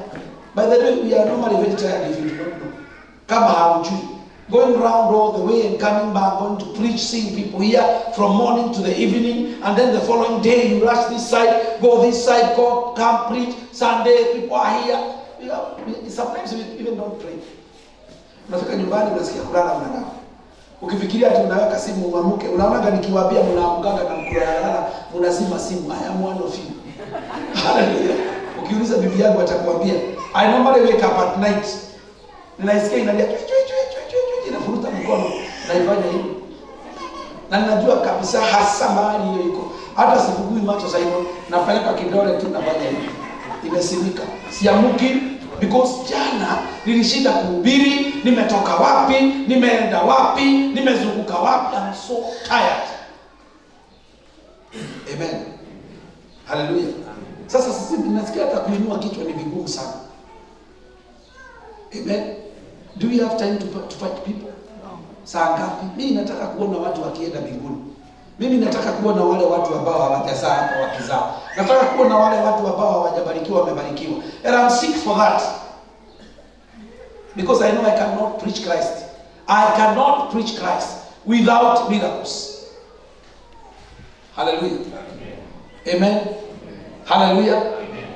By the way, we are normally very tired if you don't know. Kama haujui. Going round all the way and coming back, going to preach, seeing people here from morning to the evening, and then the following day you rush this side, go this side, go, come preach. Sunday people are here. Sometimes we even don't pray. Unafika nyumbani unasikia kulala mnalala. Ukifikiria ati unaweka simu uamuke, unaona nikiwaambia mnaamkanga na mkulala, mnazima simu. I am one of you. Hallelujah. Ukiuliza bibi yangu atakwambia, I normally wake up at night. Ninaisikia inalia inafuruta mkono na ifanya hivi. Na ninajua kabisa hasa mahali hiyo iko. Hata sifungui macho sasa hivi, napeleka kidole tu nafanya hivi. Imesimika. Siamuki because jana nilishinda kuhubiri, nimetoka wapi, nimeenda wapi, nimezunguka wapi. I'm so tired. Amen. Hallelujah. Sasa sisi tunasikia hata kuinua kichwa ni vigumu sana. Amen. Do we have time to fight people? Saa ngapi? Mimi nataka kuona watu wakienda mbinguni. Mimi nataka kuona wale watu ambao hawajazaa hapa wakizaa. Nataka kuona wale watu ambao hawajabarikiwa wamebarikiwa. And I'm sick for that. Because I know I cannot preach Christ. I cannot preach Christ without miracles. Hallelujah. Amen. Hallelujah.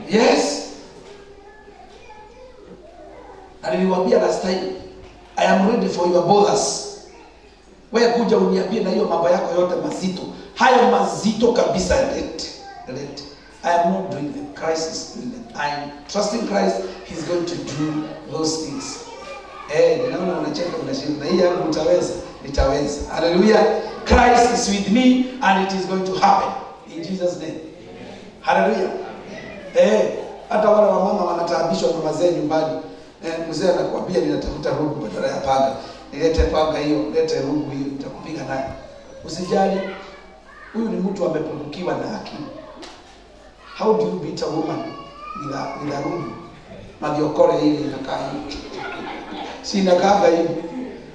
Yes. Na niliwaambia last time, I am ready for your bothers. Wewe kuja uniambie na hiyo mambo yako yote mazito. Hayo mazito kabisa let. I am not doing them. Christ is doing them. I am trusting Christ. He's going to do those things. Ninaona unacheka unashinda. Na hii yangu utaweza, nitaweza. Hallelujah. Christ is with me and it is going to happen in Jesus name. Hallelujah. Hata wale wamama wanataabishwa na wazee nyumbani. Mzee anakuambia ninatafuta rungu badala ya panga. Nilete panga hiyo, lete rungu hiyo, nitakupiga nayo. Usijali. Huyu ni mtu amepungukiwa na akili. How do you beat a woman with a room? Madiokore hili inakaa hivi. Si inakaa hivi.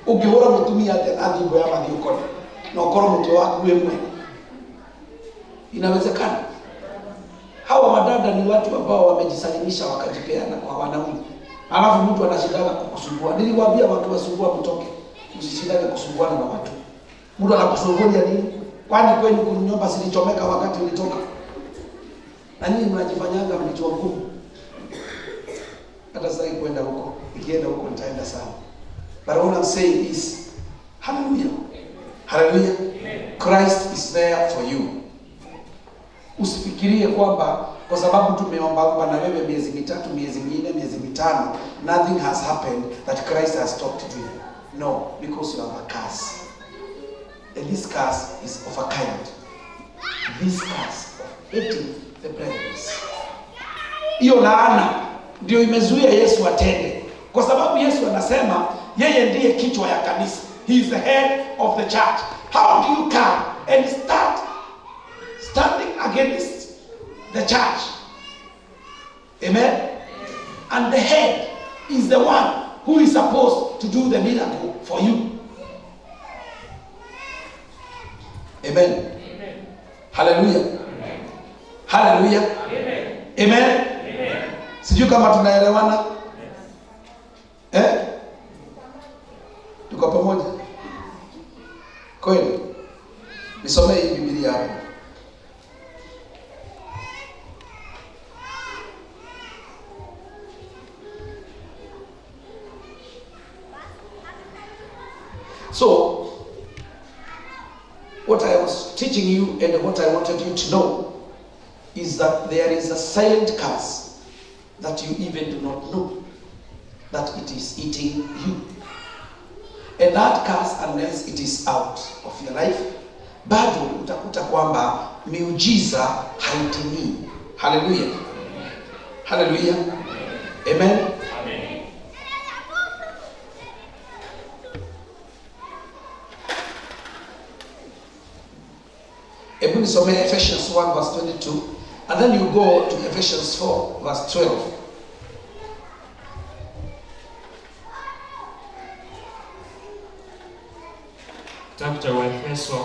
Ukiona mtumia adhibu ya madiokore. Na ukora mtu wako wewe. Inawezekana. Hawa wadada ni watu ambao wamejisalimisha wakajipeana kwa wanaume. Alafu mtu anashindana kukusumbua. Niliwaambia watu wasumbua mtoke. Msishindane kusumbuana na watu. Mtu anakusumbulia nini? Kwani kwenu kunyumba zilichomeka wakati ulitoka? Na nini mnajifanyanga mlichwa ngumu? Hata sasa kwenda huko. Nikienda huko nitaenda sana. But what I'm saying is, hallelujah. Hallelujah. Christ is there for you. Usifikirie kwamba kwa sababu tumeomba na wewe miezi mitatu, miezi minne, miezi mitano, nothing has happened that Christ has talked to you. No, because you have a curse. And this curse is of a kind. This curse of hating the brethren. Hiyo laana ndio imezuia Yesu atende. Kwa sababu Yesu anasema yeye ndiye kichwa ya kanisa. He is the head of the church. How do you come and start standing against the church? Amen? And the head is the one who is supposed to do the miracle for you. Amen. Amen. Hallelujah. Amen. Hallelujah. Amen. Amen. Amen. Sijui kama tunaelewana? Tuko pamoja? Kweli? Nisome hii Biblia hapo. So, what I was teaching you and what I wanted you to know is that there is a silent curse that you even do not know that it is eating you. And that curse, unless it is out of your life, bado utakuta kwamba miujiza haitimii. Hallelujah. Hallelujah. Amen. Amen. Ebu nisome Ephesians 1 verse 22 and then you go to Ephesians 4 verse 12. Kitabu cha Waefeso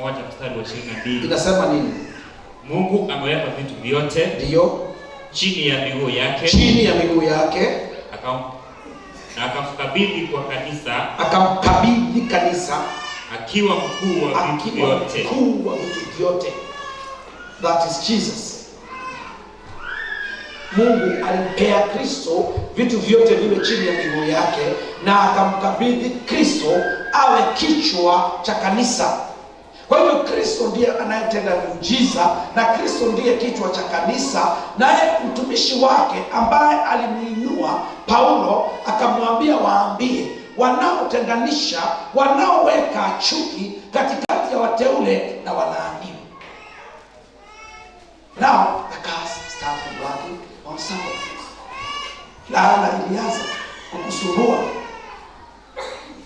1:22. Inasema nini? Mungu ameweka vitu vyote ndio chini ya miguu yake. Chini ya miguu yake. Na akamkabidhi kwa kanisa. Akamkabidhi kanisa akiwa mkuu wa vitu vyote. Mkuu wa vitu vyote. That is Jesus. Mungu alimpea Kristo vitu vyote viwe chini ya miguu yake na akamkabidhi Kristo awe kichwa cha kanisa. Kwa hivyo Kristo ndiye anayetenda miujiza na Kristo ndiye kichwa cha kanisa, naye mtumishi wake ambaye alimuinua Paulo akamwambia waambie wanaotenganisha, wanaoweka chuki katikati ya wateule na walaaniwa. Now the curse started working on somebody. Laana ilianza kukusumbua.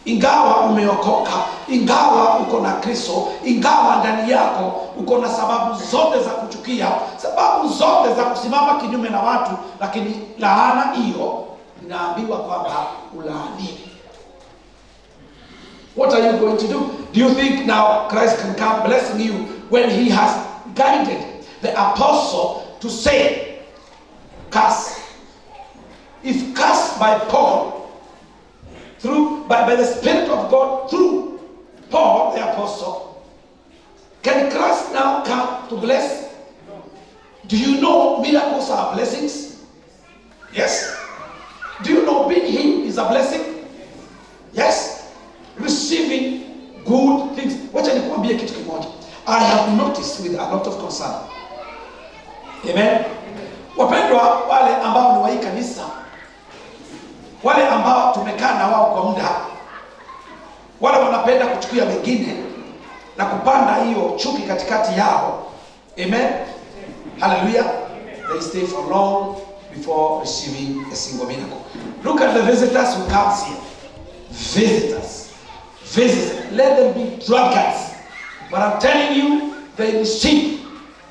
Ingawa umeokoka, ingawa uko na Kristo, ingawa ndani yako uko na sababu zote za kuchukia, sababu zote za kusimama kinyume na watu, lakini laana hiyo inaambiwa kwamba ulaaniwe. What are you going to do? Do you think now Christ can come blessing you when he has guided the apostle to say, curse? If cursed by Paul, by the Spirit of God through Paul the apostle, can Christ now come to bless? Do you know miracles are blessings? Yes. Do you know being healed is a blessing? Yes. Receiving good things. Wacha nikuambie kitu kimoja. I have noticed with a lot of concern. Amen. Wapendwa wale ambao ni wa hii kanisa, wale ambao tumekaa na wao kwa muda, wale wanapenda kuchukia wengine na kupanda hiyo chuki katikati yao. Amen. Hallelujah. They stay for long before receiving a single miracle. Look at the visitors who comes here. Visitors. Let them be drunkards. But I'm telling you, they receive.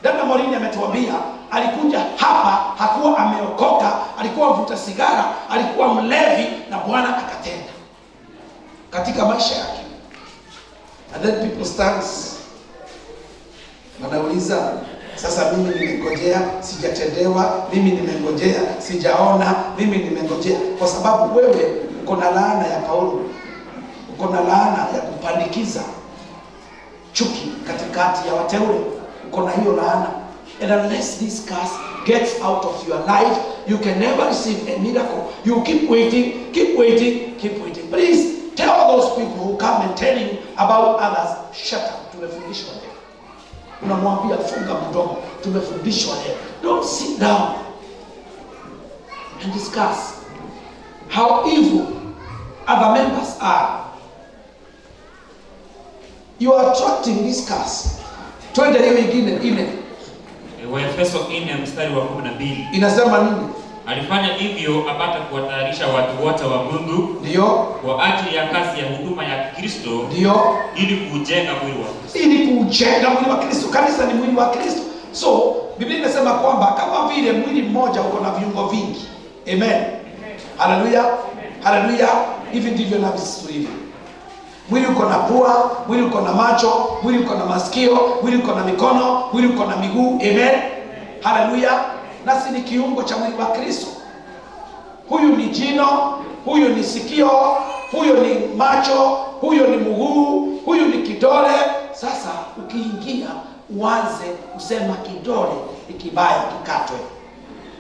Dada Morini ametuambia alikuja hapa hakuwa ameokoka, alikuwa mvuta sigara, alikuwa mlevi, na Bwana akatenda katika maisha yake. And then people stands, wanauliza, sasa mimi nimengojea sijatendewa, mimi nimengojea sijaona, mimi nimengojea. Kwa sababu wewe uko na laana ya Paulo, uko na laana ya kupandikiza chuki katikati ya wateule, uko na hiyo laana. And unless this curse gets out of your life, you can never receive a miracle. You keep waiting, keep waiting, keep waiting. Please tell those people who come and tell you about others, shut up. Tumefundishwa leo. Unamwambia funga mdomo. Tumefundishwa leo. Don't sit down and discuss how evil other members are. You are attracting this curse. Twende hiyo ingine. Waefeso 4 mstari wa 12. Inasema nini? Alifanya hivyo apata kuwatayarisha watu wote wa Mungu, ndio, kwa ajili ya kazi ya huduma ya Kristo, ndio, ili kujenga mwili wa Kristo. Ili kujenga mwili wa Kristo. Kanisa ni mwili wa Kristo. So Biblia inasema kwamba kama vile mwili mmoja uko na viungo vingi. Amen. Haleluya. Haleluya. Hivi ndivyo na visu hivi. Mwili uko na pua, mwili uko na macho, mwili uko na masikio, mwili uko na mikono, mwili uko na miguu. Amen. Haleluya. Nasi ni kiungo cha mwili wa Kristo. Huyu ni jino, huyu ni sikio, huyu ni macho, huyu ni mguu, huyu ni kidole. Sasa ukiingia uanze kusema kidole ni kibaya kikatwe.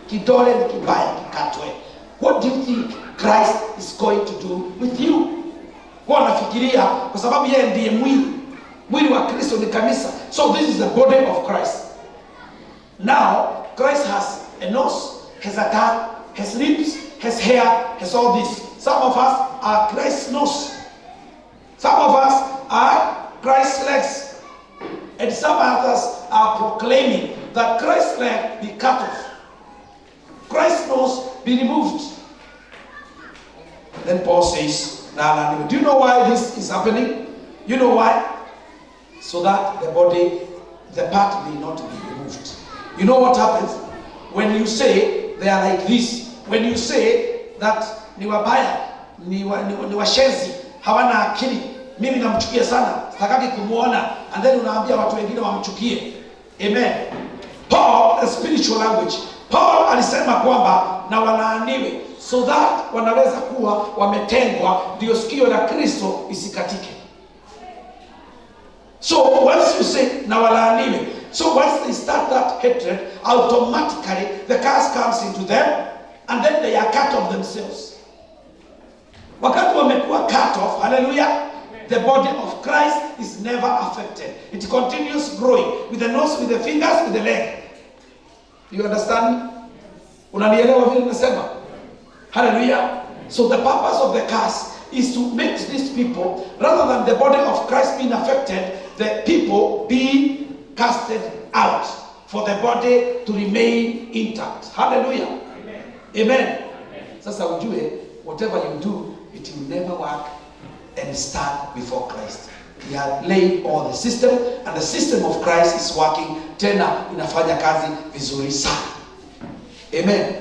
Kidole ni kibaya kikatwe. What do you think Christ is going to do with you? Kwa nafikiria kwa sababu yeye ndiye mwili. Mwili wa Kristo ni kanisa. So this is the body of Christ. Now Christ has a nose, has a tongue, has lips, has hair, has all this. Some of us are Christ's nose. Some of us are Christ's legs. And some others are proclaiming that Christ's leg be cut off. Christ's nose be removed. Then Paul says, do you know why this is happening? You know why? So that the body, the part may not be removed. You know what happens? When you say they are like this, when you say that ni wabaya, ni washenzi, hawana akili, mimi namchukia sana, sitakaki kumuona, and then unaambia watu wengine wamchukie. Amen. Paul, a spiritual language. Paul alisema kwamba na walaaniwe, so that wanaweza kuwa wametengwa, ndio sikio la Kristo isikatike. So once you say na walaaniwe, so once they start that hatred, automatically the curse comes into them, and then they are cut off themselves. Wakati wamekuwa cut off, hallelujah, the body of Christ is never affected. It continues growing with the nose, with the fingers, with the leg. Do you understand? Unanielewa vile nasema? Hallelujah. So the purpose of the curse is to make these people, rather than the body of Christ being affected, the people be casted out for the body to remain intact. Hallelujah. Amen. Amen. Sasa ujue, whatever you do, it will never work and stand before Christ. He had laid all the system, and the system of Christ is working. Tena inafanya kazi vizuri sana. Amen.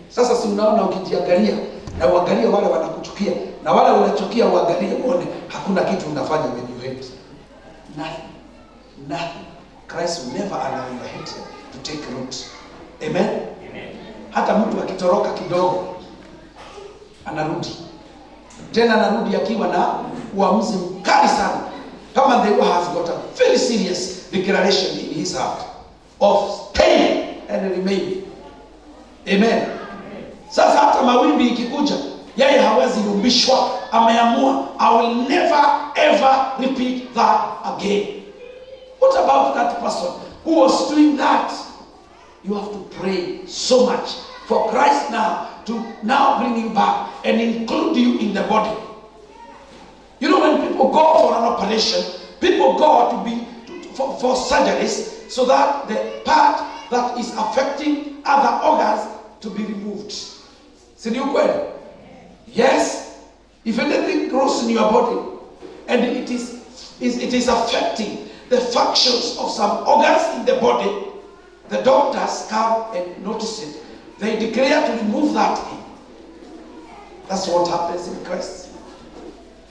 Sasa si unaona ukijiangalia na uangalie wale wanakuchukia na wale unachukia, uangalie uone hakuna kitu unafanya when you hate. Nothing. Christ will never allow your hatred to take root. Amen. Hata mtu akitoroka kidogo anarudi. Tena anarudi akiwa na uamuzi mkali sana. Kama the has got a very serious declaration in his heart of staying and remaining. Amen. Sasa hata mawimbi ikikuja, yeye hawezi yumbishwa. Ameamua, I will never ever repeat that again. What about that person who was doing that? You have to pray so much for Christ now to now bring you back and include you in the body. You know, when people go for an operation, people go for surgeries so that the part that is affecting other organs to be removed. See you kweli? Yes. If anything grows in your body and it is affecting the functions of some organs in the body, the doctors come and notice it. They declare to remove that thing. That's what happens in Christ.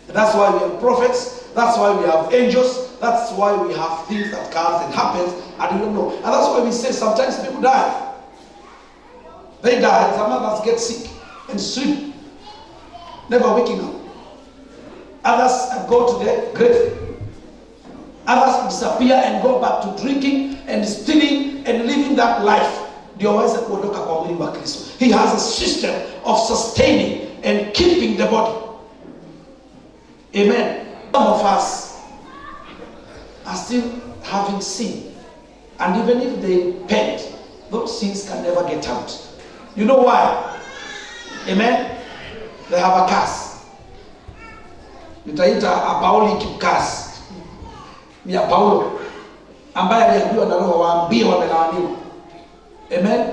And that's why we have prophets. That's why we have angels. That's why we have things that comes and happens and we don't know. And that's why we say sometimes people die. They die. Some others get sick and sleep, never waking up. Others go to the grave. Others disappear and go back to drinking and stealing and living that life. He has a system of sustaining and keeping the body. Amen. Some of us are still having sin. And even if they repent, those sins can never get out. You know why? Amen. They have a curse. Nitaita Apaulic curse. Ni ya Paulo ambaye aliambiwa na Roho waambie wamelaaniwa. Amen.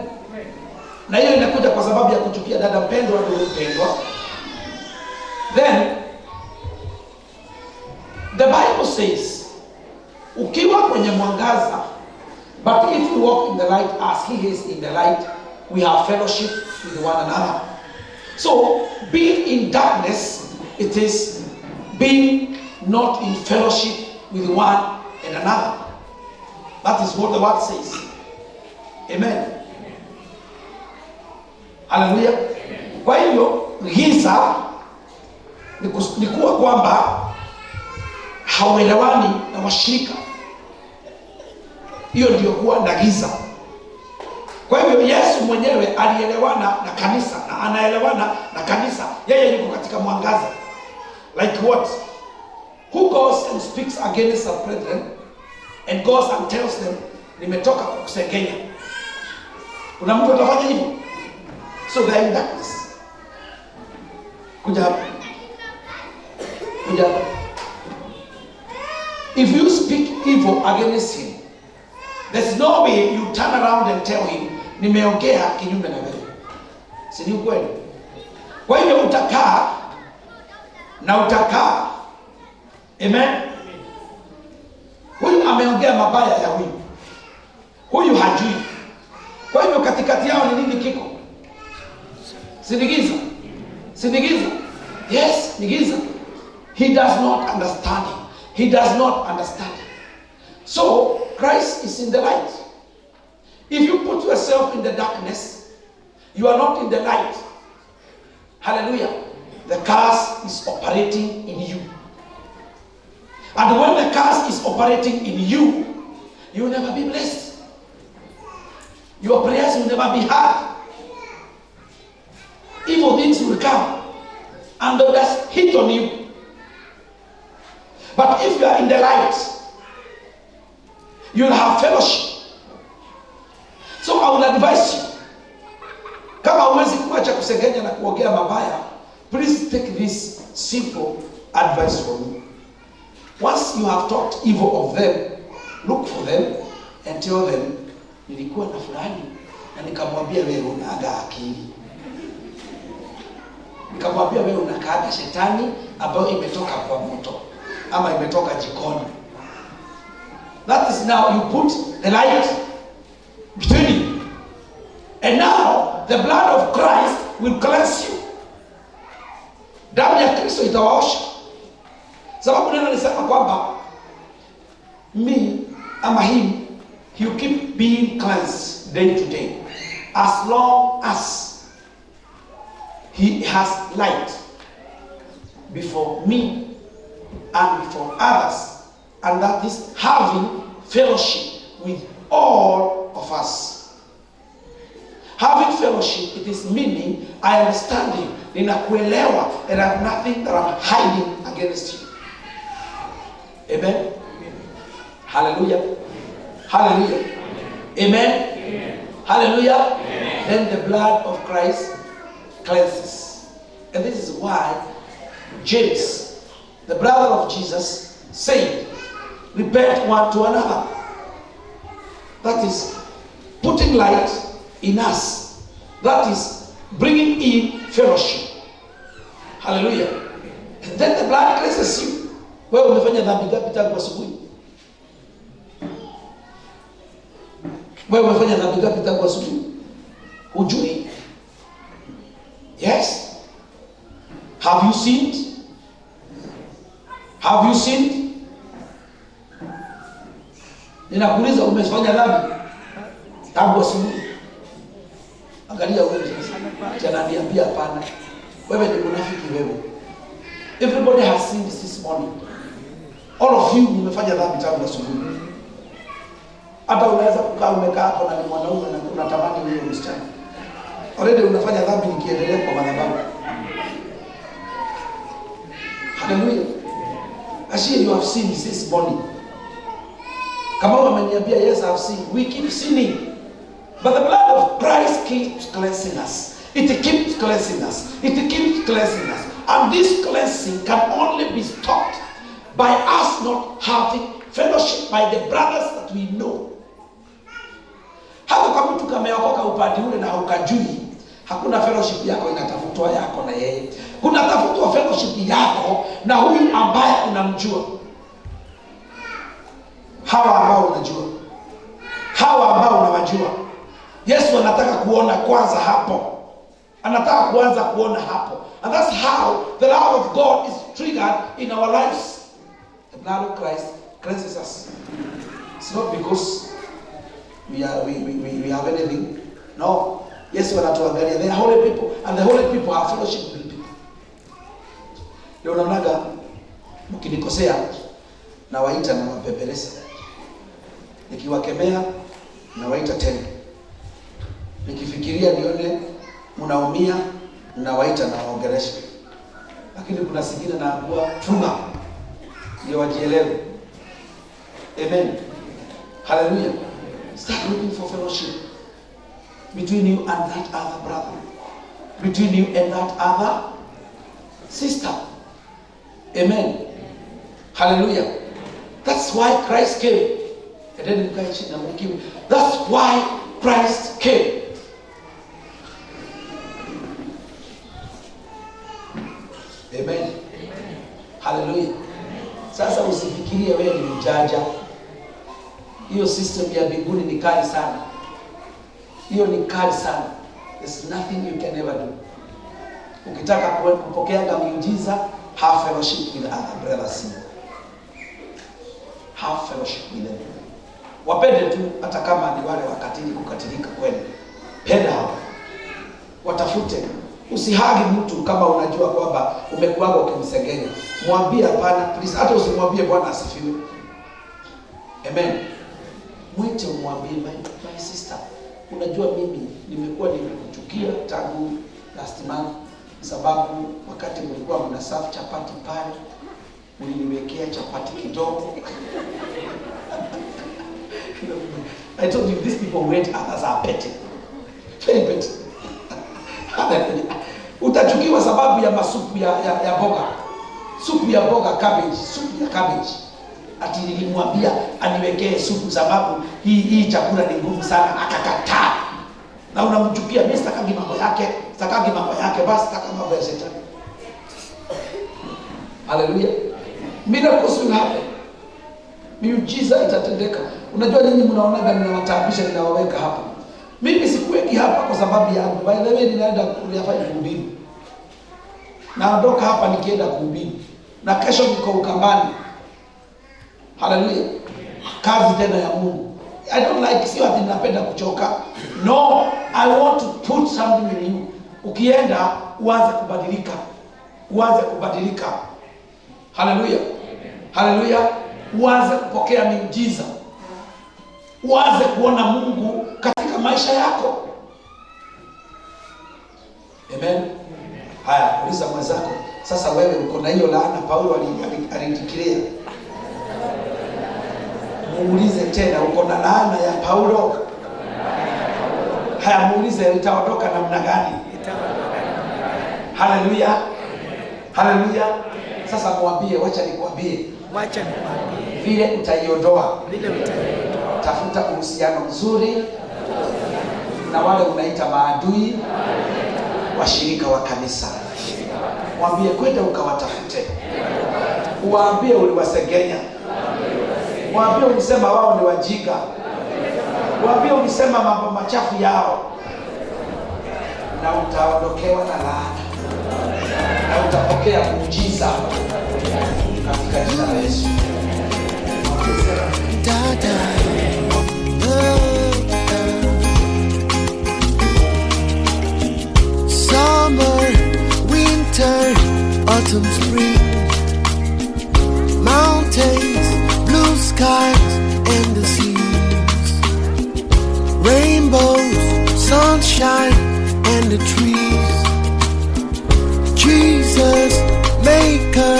Na hiyo inakuja kwa sababu ya kuchukia dada mpendwa ndio mpendwa. Then the Bible says ukiwa kwenye mwangaza, but if we walk in the light as he is in the light, we have fellowship with one another. So being in darkness, it is being not in fellowship with one and another. That is what the word says. Amen. Hallelujah. Kwa hivyo giza ni kuwa kwamba hauelewani na washirika. Hiyo ndio kuwa na giza. Kwa hivyo Yesu mwenyewe alielewana na kanisa na anaelewana na kanisa. Yeye yuko katika mwangaza. Like what? Who goes and speaks against our brethren and goes and tells them, nimetoka kukusengenya. Kuna mtu atafanya hivyo? So they are in darkness. Kuja hapa. Kuja hapa. If you speak evil against him, there's no way you turn around and tell him, nimeongea kinyume na wewe. Si ni ukweli? Kwa hiyo utakaa na utakaa. Amen. Huyu ameongea mabaya ya huyu. Huyu hajui. Kwa hivyo katikati yao ni nini kiko? Sinigiza. Sinigiza. Yes, ni giza. He does not understand him. He does not understand. So, Christ is in the light. If you put yourself in the darkness, you are not in the light. Hallelujah. The curse is operating in you. And when the curse is operating in you, you will never be blessed. Your prayers will never be heard. Evil things will come and they'll just hit on you. But if you are in the light, you'll have fellowship. So I will advise you, kama huwezi kuacha kusengenya na kuongea mabaya, please take this simple advice from me. Once you have talked evil of them, look for them and tell them, nilikuwa na fulani na nikamwambia wewe unaaga akili. Nikamwambia wewe unakaaga shetani ambayo imetoka kwa moto ama imetoka jikoni. That is now you put the light between you. And now the blood of Christ will cleanse you. Damu ya Kristo itawaosha. Sababu neno lisema kwamba me ama him, he will keep being cleansed day to day as long as he has light before me and before others, and that is having fellowship with all of us. Having fellowship, it is meaning I understand him, ninakuelewa, and I have nothing that I'm hiding against you. Amen. Hallelujah. Hallelujah. Amen. Amen. Hallelujah. Amen. Then the blood of Christ cleanses. And this is why James, the brother of Jesus, said, repent one to another. That is putting light in us. That is bringing in fellowship. Hallelujah. And then the blood cleanses you. Wewe umefanya dhambi gapi tangu asubuhi? Wewe umefanya dhambi ngapi tangu asubuhi? Hujui? Yes. Have you sinned? Have you sinned? Ninakuuliza, umefanya dhambi tangu asubuhi? Angalia wewe sasa. Ananiambia hapana. Wewe ni munafiki wewe. Everybody has sinned this morning. All of you mmefanya dhambi tangu asubuhi. Hata unaweza kukaa umekaa hapo na ni mwanaume na unatamani huyo msichana. Already unafanya dhambi nikiendelea kwa madhabahu. Hallelujah. Actually you have sinned this morning. Kama wameniambia yes, I have sinned. We keep sinning. But the blood of Christ keeps cleansing us. It keeps cleansing us. It keeps cleansing us. And this cleansing can only be stopped by us not having fellowship by the brothers that we know. Hata kama mtu kameokoka upande ule na haukajui, hakuna fellowship yako inatafutwa yako na yeye. Kuna tafutwa fellowship yako na huyu ambaye unamjua. Hawa ambao unajua. Hawa ambao unawajua. Yesu anataka kuona kwanza hapo. Anataka kuanza kuona hapo. And that's how the love of God is triggered in our lives. The blood of Christ cleanses us. It's not because we have anything. No. Yesu anatuangalia. They are holy people. And the holy people have fellowship with people. Leo naonaga mkinikosea na waita na wapepeleza. Nikiwakemea na waita tena. Nikifikiria nione mnaumia na waita na waongelesha. Lakini kuna singine naambiwa funga ndio wajielewe. Amen. Hallelujah. Start looking for fellowship between you and that other brother, between you and that other sister. Amen. Hallelujah. That's why Christ came. That's why Christ came. Amen. Hallelujah. Sasa usifikirie wewe ni mjanja. Hiyo system ya mbinguni ni kali sana. Hiyo ni kali sana. There's nothing you can ever do. Ukitaka kupokea miujiza, have fellowship with other brothers. Have fellowship with them. Wapende tu hata kama ni wale wakatili kukatilika kweli. Penda hao. Watafute. Usihagi mtu kama unajua kwamba umekuwa ukimsengenya. Mwambie hapana, please. Hata usimwambie Bwana asifiwe. Amen. Mwite umwambie, my sister, unajua mimi nimekuwa nimekuchukia tangu last month sababu wakati mlikuwa mnasafu chapati pale mliniwekea chapati kidogo. I told you these people wait, others are petty. Very petty. Utachukiwa sababu ya masupu ya boga. Supu ya boga, cabbage, supu ya cabbage. Ati nilimwambia aniwekee supu sababu hii chakula ni ngumu sana, akakataa. Na unamchukia, mimi sitaki mambo yake, basi sitaki mambo ya shetani. Hallelujah. Miracles will happen. Miujiza itatendeka. Unajua nini mnaonaga ninawataabisha ninawaweka hapa? Mimi sikuweki hapa kwa sababu yangu. By the way, ninaenda kuyafanya kuhubiri. Naondoka hapa nikienda kuhubiri. Na kesho niko Ukambani. Hallelujah. Kazi tena ya Mungu. I don't like, sio ati ninapenda kuchoka. No, I want to put something in you. Ukienda uanze kubadilika. Uanze kubadilika. Hallelujah. Hallelujah. Uanze kupokea miujiza. Uanze kuona Mungu katika maisha yako. Amen. Haya, uliza mwenzako. Sasa wewe uko na hiyo laana Paulo alitikilia. Muulize tena, uko na laana ya Paulo? Haya, muulize itaondoka namna gani? Hallelujah. Hallelujah. Sasa mwambie, wacha nikwambie. Vile utaiondoa. Tafuta uhusiano mzuri na wale unaita maadui, washirika wa kanisa. Mwambie kwenda ukawatafute. Uwaambie uliwasengenya. Mwambie ulisema wao ni wajinga. Waambie ulisema mambo machafu yao na utaondokewa na laana na utapokea muujiza katika jina la Yesu. Summer, winter, autumn, spring, mountains, blue skies, and the seas, rainbows, sunshine, and the trees. Jesus, maker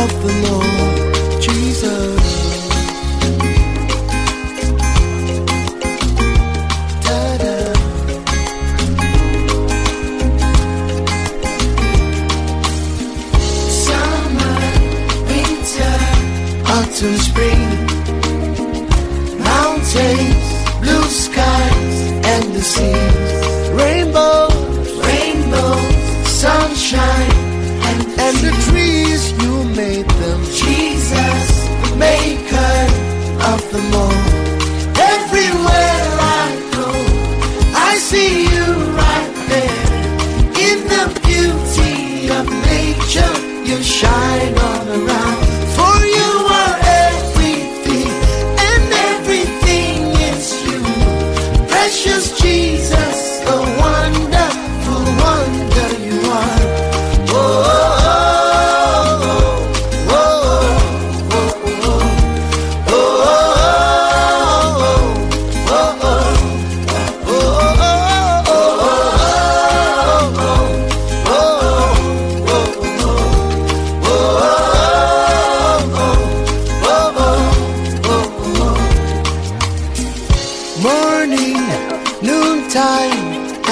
of the Lord, Jesus. Autumn, spring, mountains, blue skies, and the seas, rainbows, sunshine, and the trees. You made them, Jesus, the maker of them all. Everywhere I go, I see you right there. In the beauty of nature, you shine all around. For you are everything, and everything is you. Precious Jesus, the wonderful wonder you are. Oh, oh, oh, oh, oh, oh, morning, noontime,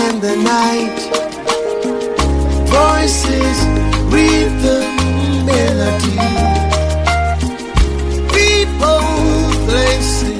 and the night. Voices, rhythm, melody. People, places.